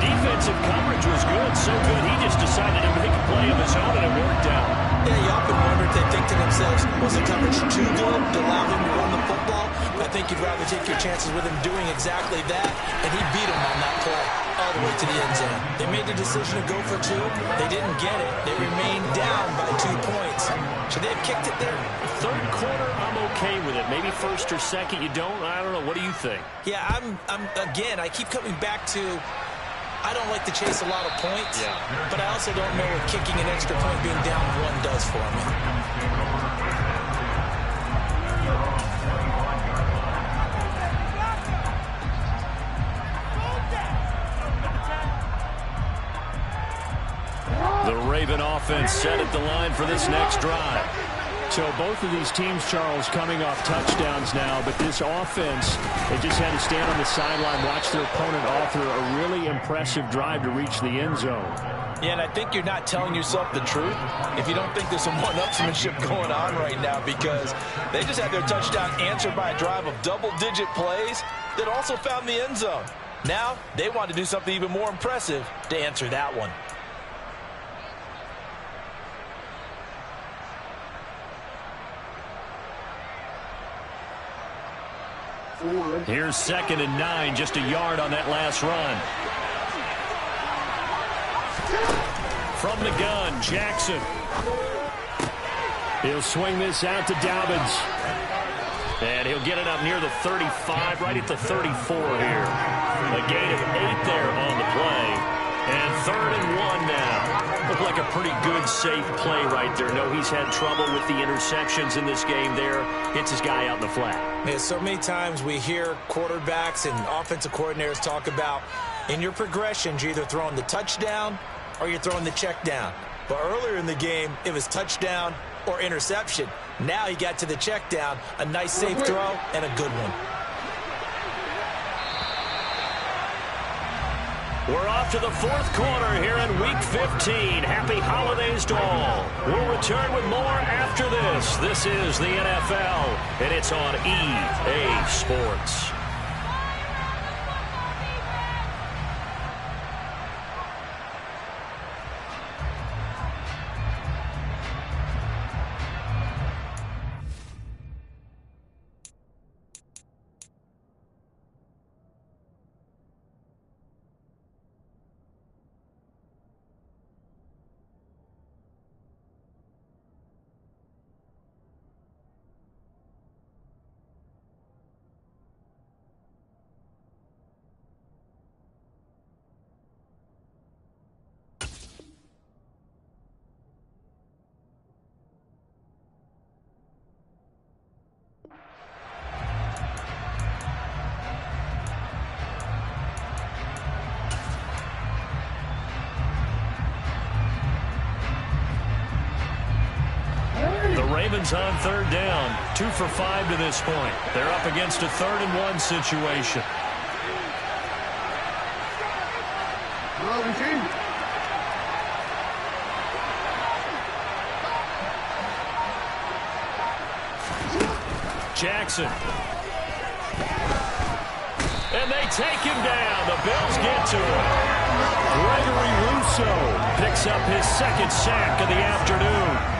defensive coverage was good, so good he just decided to make a play of his own, and it worked out. Yeah, you often wonder if they think to themselves, was the coverage too good to allow him to run the football? I think you'd rather take your chances with him doing exactly that, and he beat him on that play all the way to the end zone. They made the decision to go for 2. They didn't get it. They remained down by 2 points. Should they have kicked it there? Third quarter, I'm okay with it. Maybe first or second, you don't? I don't know. What do you think? Yeah, again, I keep coming back to, I don't like to chase a lot of points, but I also don't know what kicking an extra point being down 1 does for me. The Raven offense set at the line for this next drive. So both of these teams, Charles, coming off touchdowns now, but this offense, they just had to stand on the sideline, watch their opponent author a really impressive drive to reach the end zone. Yeah, and I think you're not telling yourself the truth if you don't think there's some one-upsmanship going on right now, because they just had their touchdown answered by a drive of double-digit plays that also found the end zone. Now, they want to do something even more impressive to answer that one. Here's 2nd and 9, just a yard on that last run. From the gun, Jackson. He'll swing this out to Dobbins. And he'll get it up near the 35, right at the 34 here. A gain of 8 there on the play. And 3rd and 1 now. Looked like a pretty good, safe play right there. No, he's had trouble with the interceptions in this game there. Hits his guy out in the flat. Yeah, so many times we hear quarterbacks and offensive coordinators talk about, in your progressions, you're either throwing the touchdown or you're throwing the check down. But earlier in the game, it was touchdown or interception. Now he got to the check down, a nice safe throw, and a good one. We're off to the 4th quarter here in Week 15. Happy holidays to all. We'll return with more after this. This is the NFL, and it's on EA Sports. Ravens on 3rd down. 2 for 5 to this point. They're up against a 3rd and 1 situation. Jackson. And they take him down. The Bills get to him. Gregory Rousseau picks up his 2nd sack of the afternoon.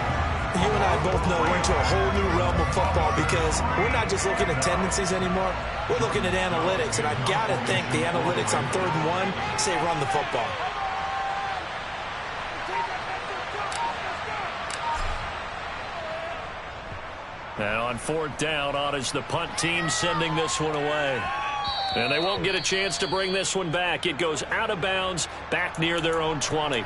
You and I both know we're into a whole new realm of football, because we're not just looking at tendencies anymore. We're looking at analytics, and I've got to think the analytics on 3rd and 1 say run the football. And on 4th down, on is the punt team sending this one away. And they won't get a chance to bring this one back. It goes out of bounds, back near their own 20.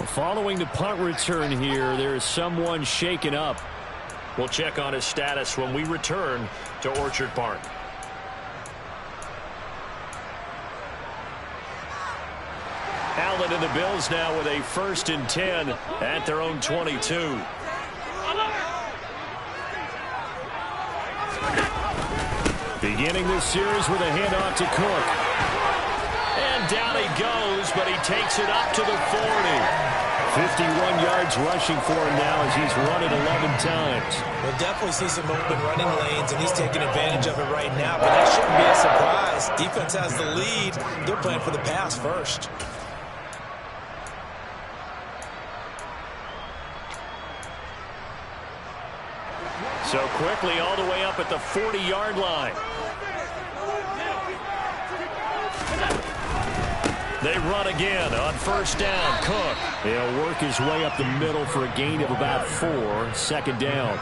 Following the punt return here, there is someone shaken up. We'll check on his status when we return to Orchard Park. Allen and the Bills now with a 1st and 10 at their own 22. Beginning this series with a handoff to Cook. And down he goes, but he takes it up to the 40. 51 yards rushing for him now as he's run it 11 times. We'll definitely see some open running lanes, and he's taking advantage of it right now, but that shouldn't be a surprise is. Defense has the lead. They're playing for the pass first. So quickly all the way up at the 40-yard line. They run again on first down. Cook. He'll work his way up the middle for a gain of about 4. Second down.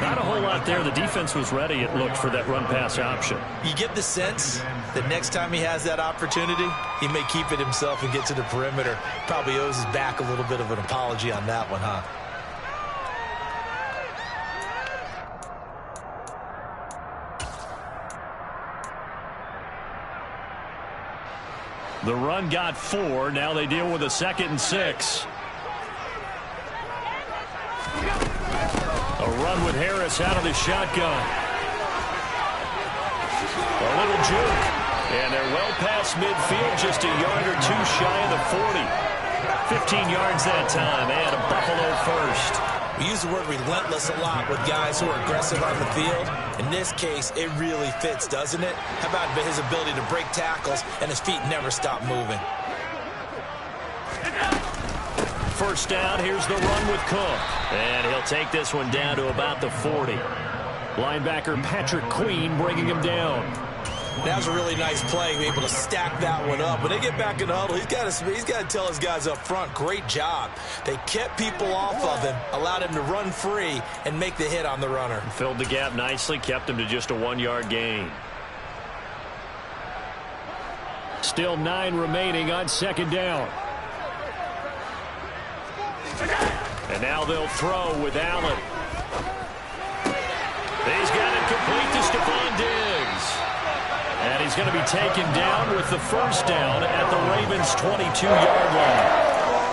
Not a whole lot there. The defense was ready, it looked, for that run-pass option. You get the sense that next time he has that opportunity, he may keep it himself and get to the perimeter. Probably owes his back a little bit of an apology on that one, huh? The run got 4. Now they deal with a 2nd and 6. A run with Harris out of the shotgun. A little juke. And they're well past midfield, just a yard or 2 shy of the 40. 15 yards that time, and a Buffalo first. We use the word relentless a lot with guys who are aggressive on the field. In this case, it really fits, doesn't it? How about his ability to break tackles and his feet never stop moving? First down, here's the run with Cook. And he'll take this one down to about the 40. Linebacker Patrick Queen bringing him down. That was a really nice play, able to stack that one up. When they get back in the huddle, he's got to tell his guys up front, great job. They kept people off of him, allowed him to run free, and make the hit on the runner. Filled the gap nicely, kept him to just a 1-yard gain. Still 9 remaining on second down. And now they'll throw with Allen. He's got it complete to Stephon Diggs. And he's going to be taken down with the first down at the Ravens' 22-yard line.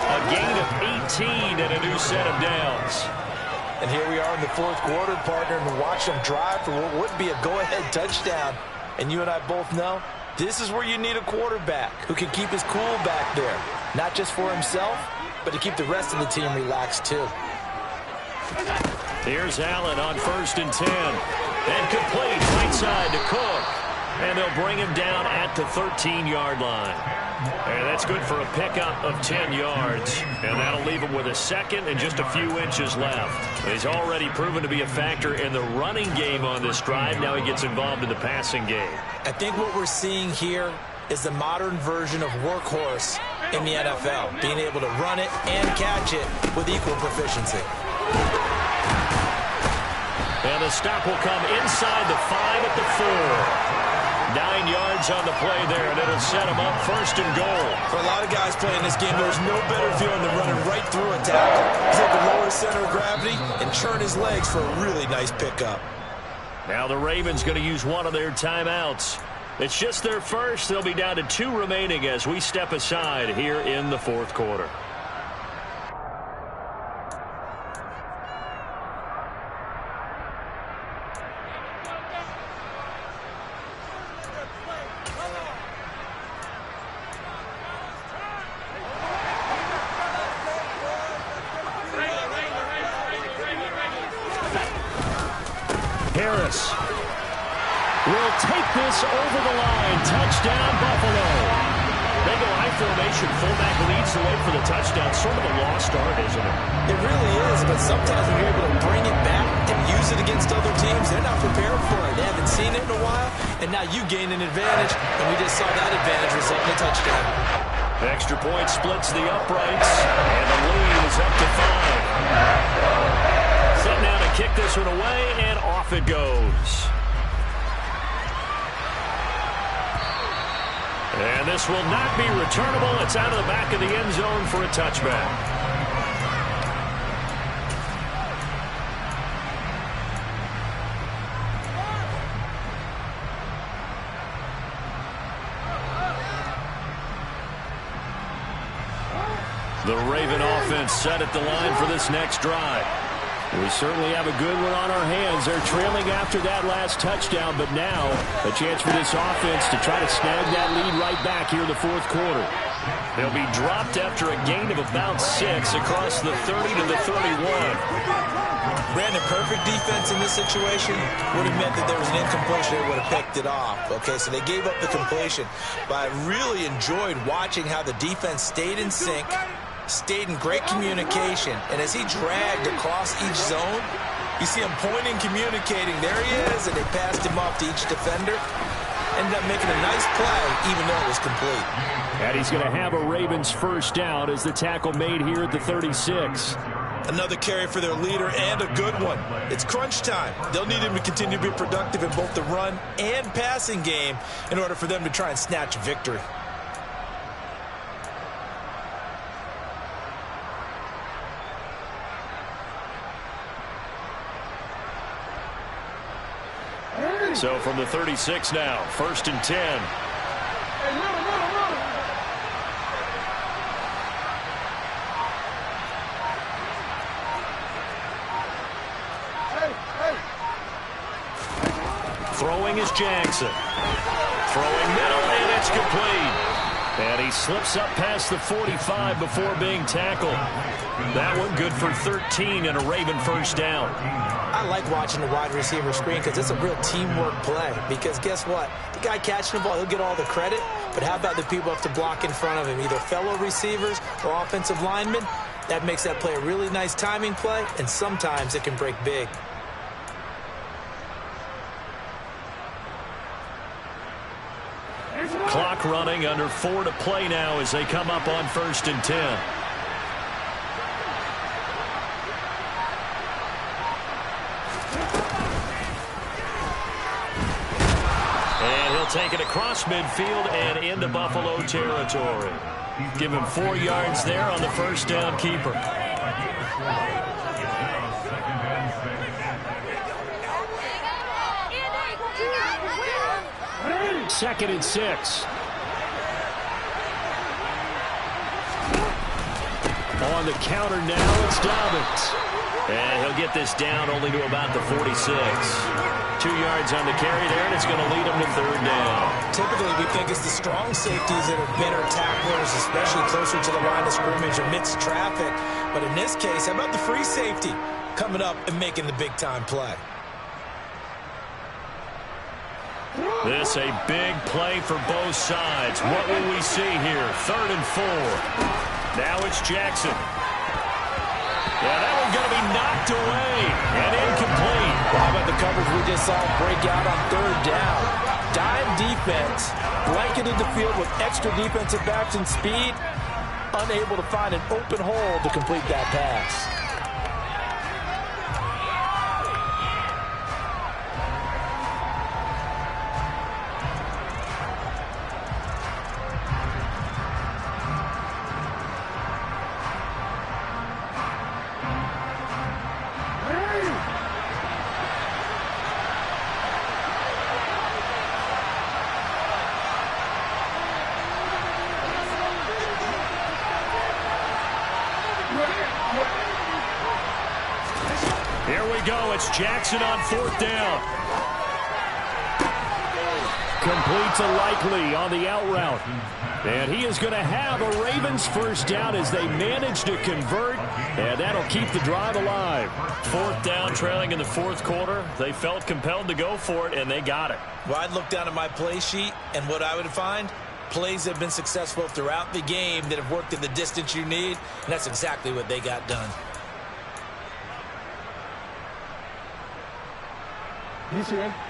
A gain of 18 and a new set of downs. And here we are in the fourth quarter, partner, and watch them drive for what would be a go-ahead touchdown. And you and I both know this is where you need a quarterback who can keep his cool back there. Not just for himself, but to keep the rest of the team relaxed, too. Here's Allen on 1st and 10. And complete right side to Cook. And they'll bring him down at the 13-yard line. And that's good for a pickup of 10 yards. And that'll leave him with a 2nd and just a few inches left. He's already proven to be a factor in the running game on this drive. Now he gets involved in the passing game. I think what we're seeing here is the modern version of workhorse in the NFL, being able to run it and catch it with equal proficiency. And the stop will come inside the 5 at the 4. 9 yards on the play there, and it'll set him up 1st and goal. For a lot of guys playing this game, there's no better feeling than running right through a tackle. He's able to lower his center of gravity and churn his legs for a really nice pickup. Now the Ravens going to use one of their timeouts. It's just their first. They'll be down to 2 remaining as we step aside here in the fourth quarter. Harris will take this over the line. Touchdown, Buffalo. They go high formation. Fullback leads the way for the touchdown. Sort of a lost art, isn't it? It really is, but sometimes when you're able to bring it back and use it against other teams, they're not prepared for it. They haven't seen it in a while, and now you gain an advantage, and we just saw that advantage result in a touchdown. The extra point splits the uprights, and the lead is up to 5. Set now to kick this one away, and off it goes. And this will not be returnable. It's out of the back of the end zone for a touchback. The Raven offense set at the line for this next drive. We certainly have a good one on our hands. They're trailing after that last touchdown, but now a chance for this offense to try to snag that lead right back here in the fourth quarter. He'll be dropped after a gain of about 6 across the 30 to the 31. Brandon, perfect defense in this situation would have meant that there was an incompletion. They would have picked it off. Okay, so they gave up the completion. But I really enjoyed watching how the defense stayed in sync, stayed in great communication. And as he dragged across each zone, you see him pointing, communicating. There he is, and they passed him off to each defender. Ended up making a nice play, even though it was complete. And he's going to have a Ravens first down as the tackle made here at the 36. Another carry for their leader and a good one. It's crunch time. They'll need him to continue to be productive in both the run and passing game in order for them to try and snatch victory. So from the 36 now, 1st and 10. Throwing is Jackson. Throwing middle, and it's complete. And he slips up past the 45 before being tackled. That one good for 13 and a Raven first down. I like watching the wide receiver screen because it's a real teamwork play. Because guess what? The guy catching the ball, he'll get all the credit. But how about the people who have to block in front of him, either fellow receivers or offensive linemen? That makes that play a really nice timing play, and sometimes it can break big. Clock running, under 4 to play now as they come up on 1st and 10. And he'll take it across midfield and into Buffalo territory. Give him 4 yards there on the first down keeper. Second and 6. On the counter now, it's Dobbins. And he'll get this down only to about the 46. 2 yards on the carry there, and it's going to lead him to 3rd down. Typically, we think it's the strong safeties that are better tacklers, especially closer to the line of scrimmage amidst traffic. But in this case, how about the free safety coming up and making the big-time play? This a big play for both sides. What will we see here? 3rd and 4. Now it's Jackson. Yeah, that one's going to be knocked away and incomplete. Well, how about the coverage we just saw break out on 3rd down? Dime defense, blanketed the field with extra defensive backs and speed, unable to find an open hole to complete that pass. Here we go. It's Jackson on 4th down. Complete to Likely on the out route. And he is going to have a Ravens first down as they manage to convert. And that'll keep the drive alive. 4th down, trailing in the 4th quarter. They felt compelled to go for it, and they got it. Well, I'd look down at my play sheet, and what I would find, plays that have been successful throughout the game that have worked in the distance you need, and that's exactly what they got done.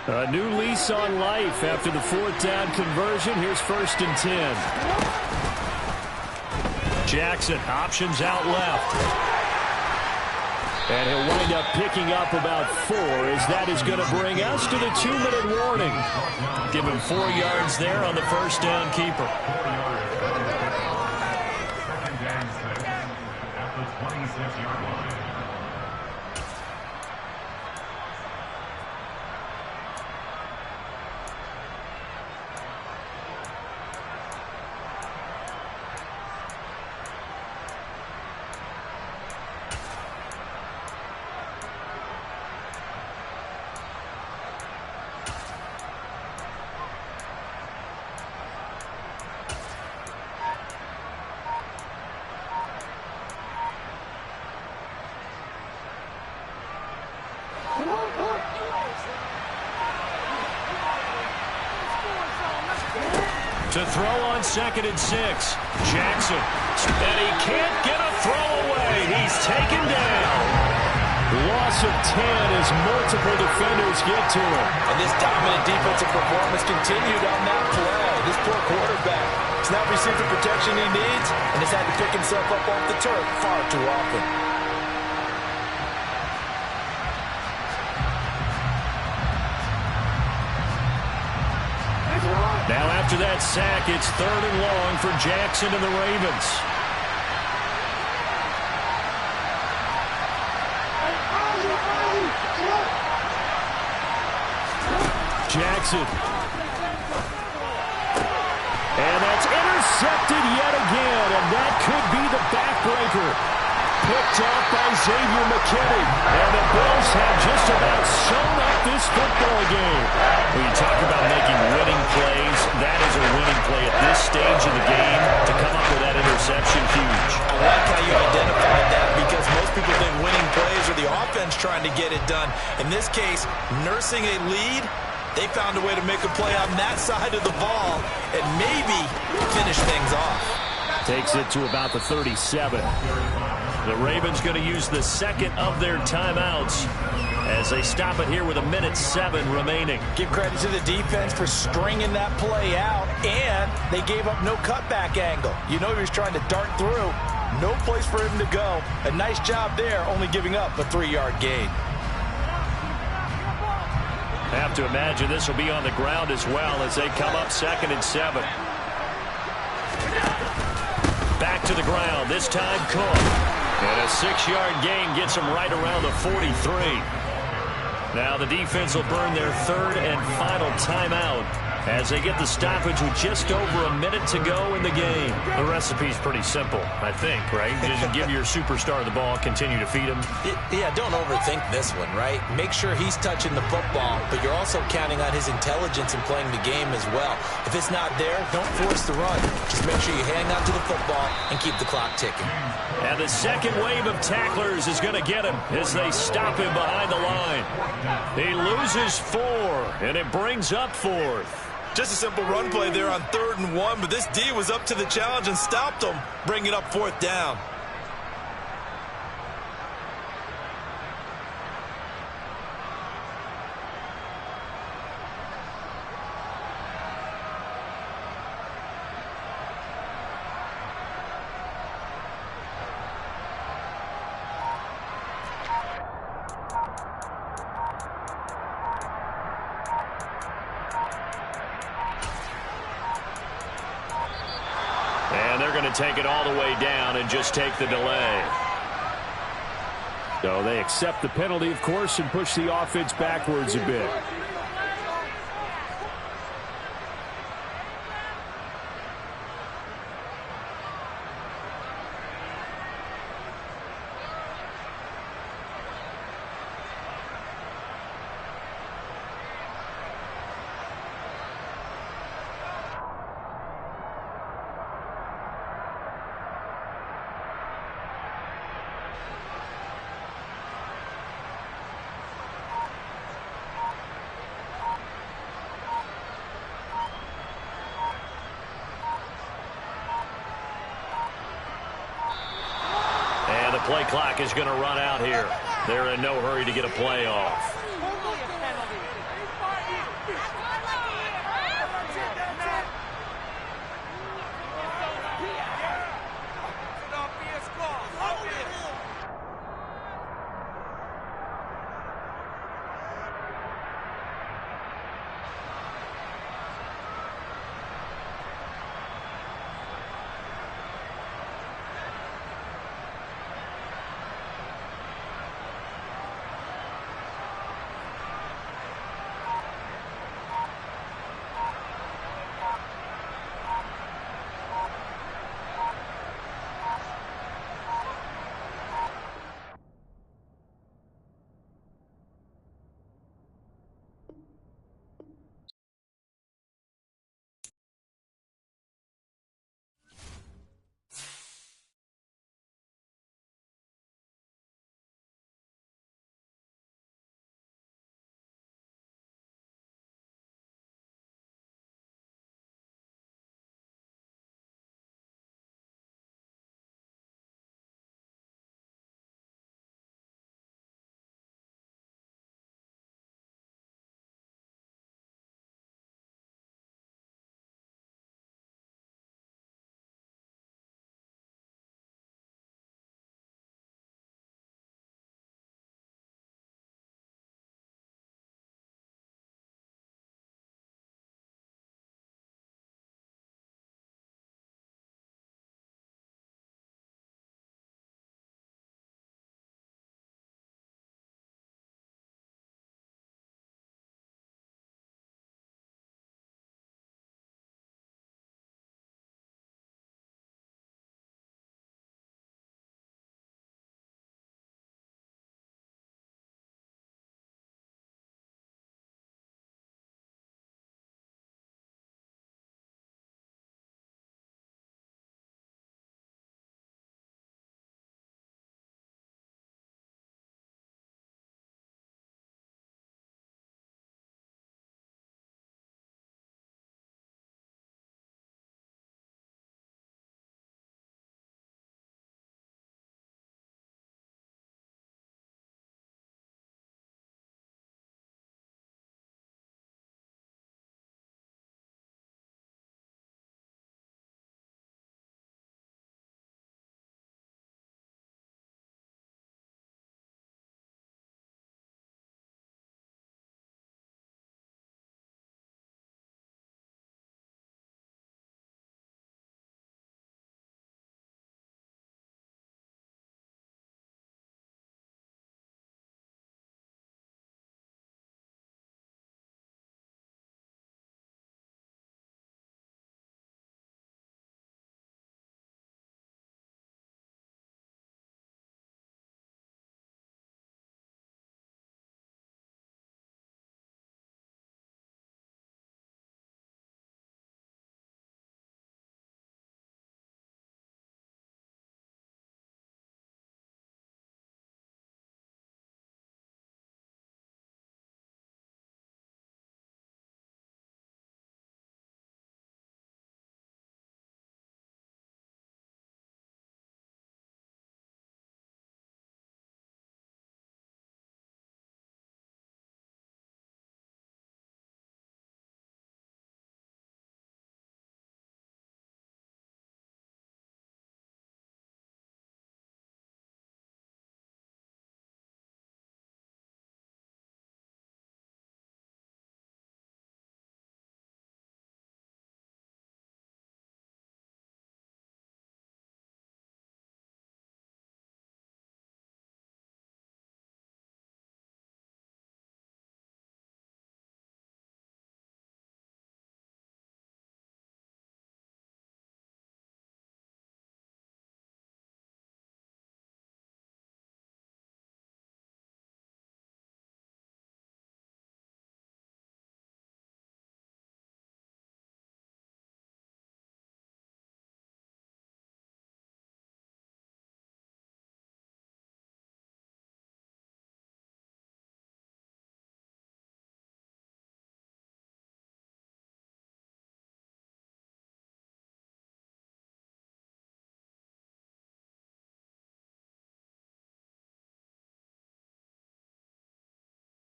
A new lease on life after the 4th down conversion. Here's 1st and 10. Jackson, options out left. And he'll wind up picking up about 4 as that is going to bring us to the 2-minute warning. Give him 4 yards there on the first down keeper. 2nd and 6 at the 26-yard line. To throw on 2nd and 6. Jackson. And he can't get a throw away. He's taken down. Loss of 10 as multiple defenders get to him. And this dominant defensive performance continued on that play. This poor quarterback has not received the protection he needs and has had to pick himself up off the turf far too often. Now after that sack, it's 3rd and long for Jackson and the Ravens. Jackson. And that's intercepted yet again, and that could be the backbreaker. Picked off by Xavier McKinney. And the Bills have just about sewn up this football game. When you talk about making winning plays, that is a winning play at this stage of the game. To come up with that interception, huge. I like how you identified that because most people think winning plays are the offense trying to get it done. In this case, nursing a lead, they found a way to make a play on that side of the ball and maybe finish things off. Takes it to about the 37. The Ravens going to use the 2nd of their timeouts as they stop it here with 1:07 remaining. Give credit to the defense for stringing that play out, and they gave up no cutback angle. You know he was trying to dart through. No place for him to go. A nice job there, only giving up a 3-yard gain. I have to imagine this will be on the ground as well as they come up 2nd and 7. Back to the ground, this time Cook. And a 6-yard gain gets him right around the 43. Now the defense will burn their 3rd and final timeout as they get the stoppage with just over a minute to go in the game. The recipe's pretty simple, I think, right? Just give your superstar the ball, continue to feed him. Yeah, don't overthink this one, right? Make sure he's touching the football, but you're also counting on his intelligence in playing the game as well. If it's not there, don't force the run. Just make sure you hang on to the football and keep the clock ticking. And the second wave of tacklers is going to get him as they stop him behind the line. He loses 4, and it brings up 4th. Just a simple run play there on 3rd and 1, but this D was up to the challenge and stopped him, bringing up 4th down. And they're going to take it all the way down and just take the delay. So they accept the penalty, of course, and push the offense backwards a bit. Play clock is going to run out here. They're in no hurry to get a play off.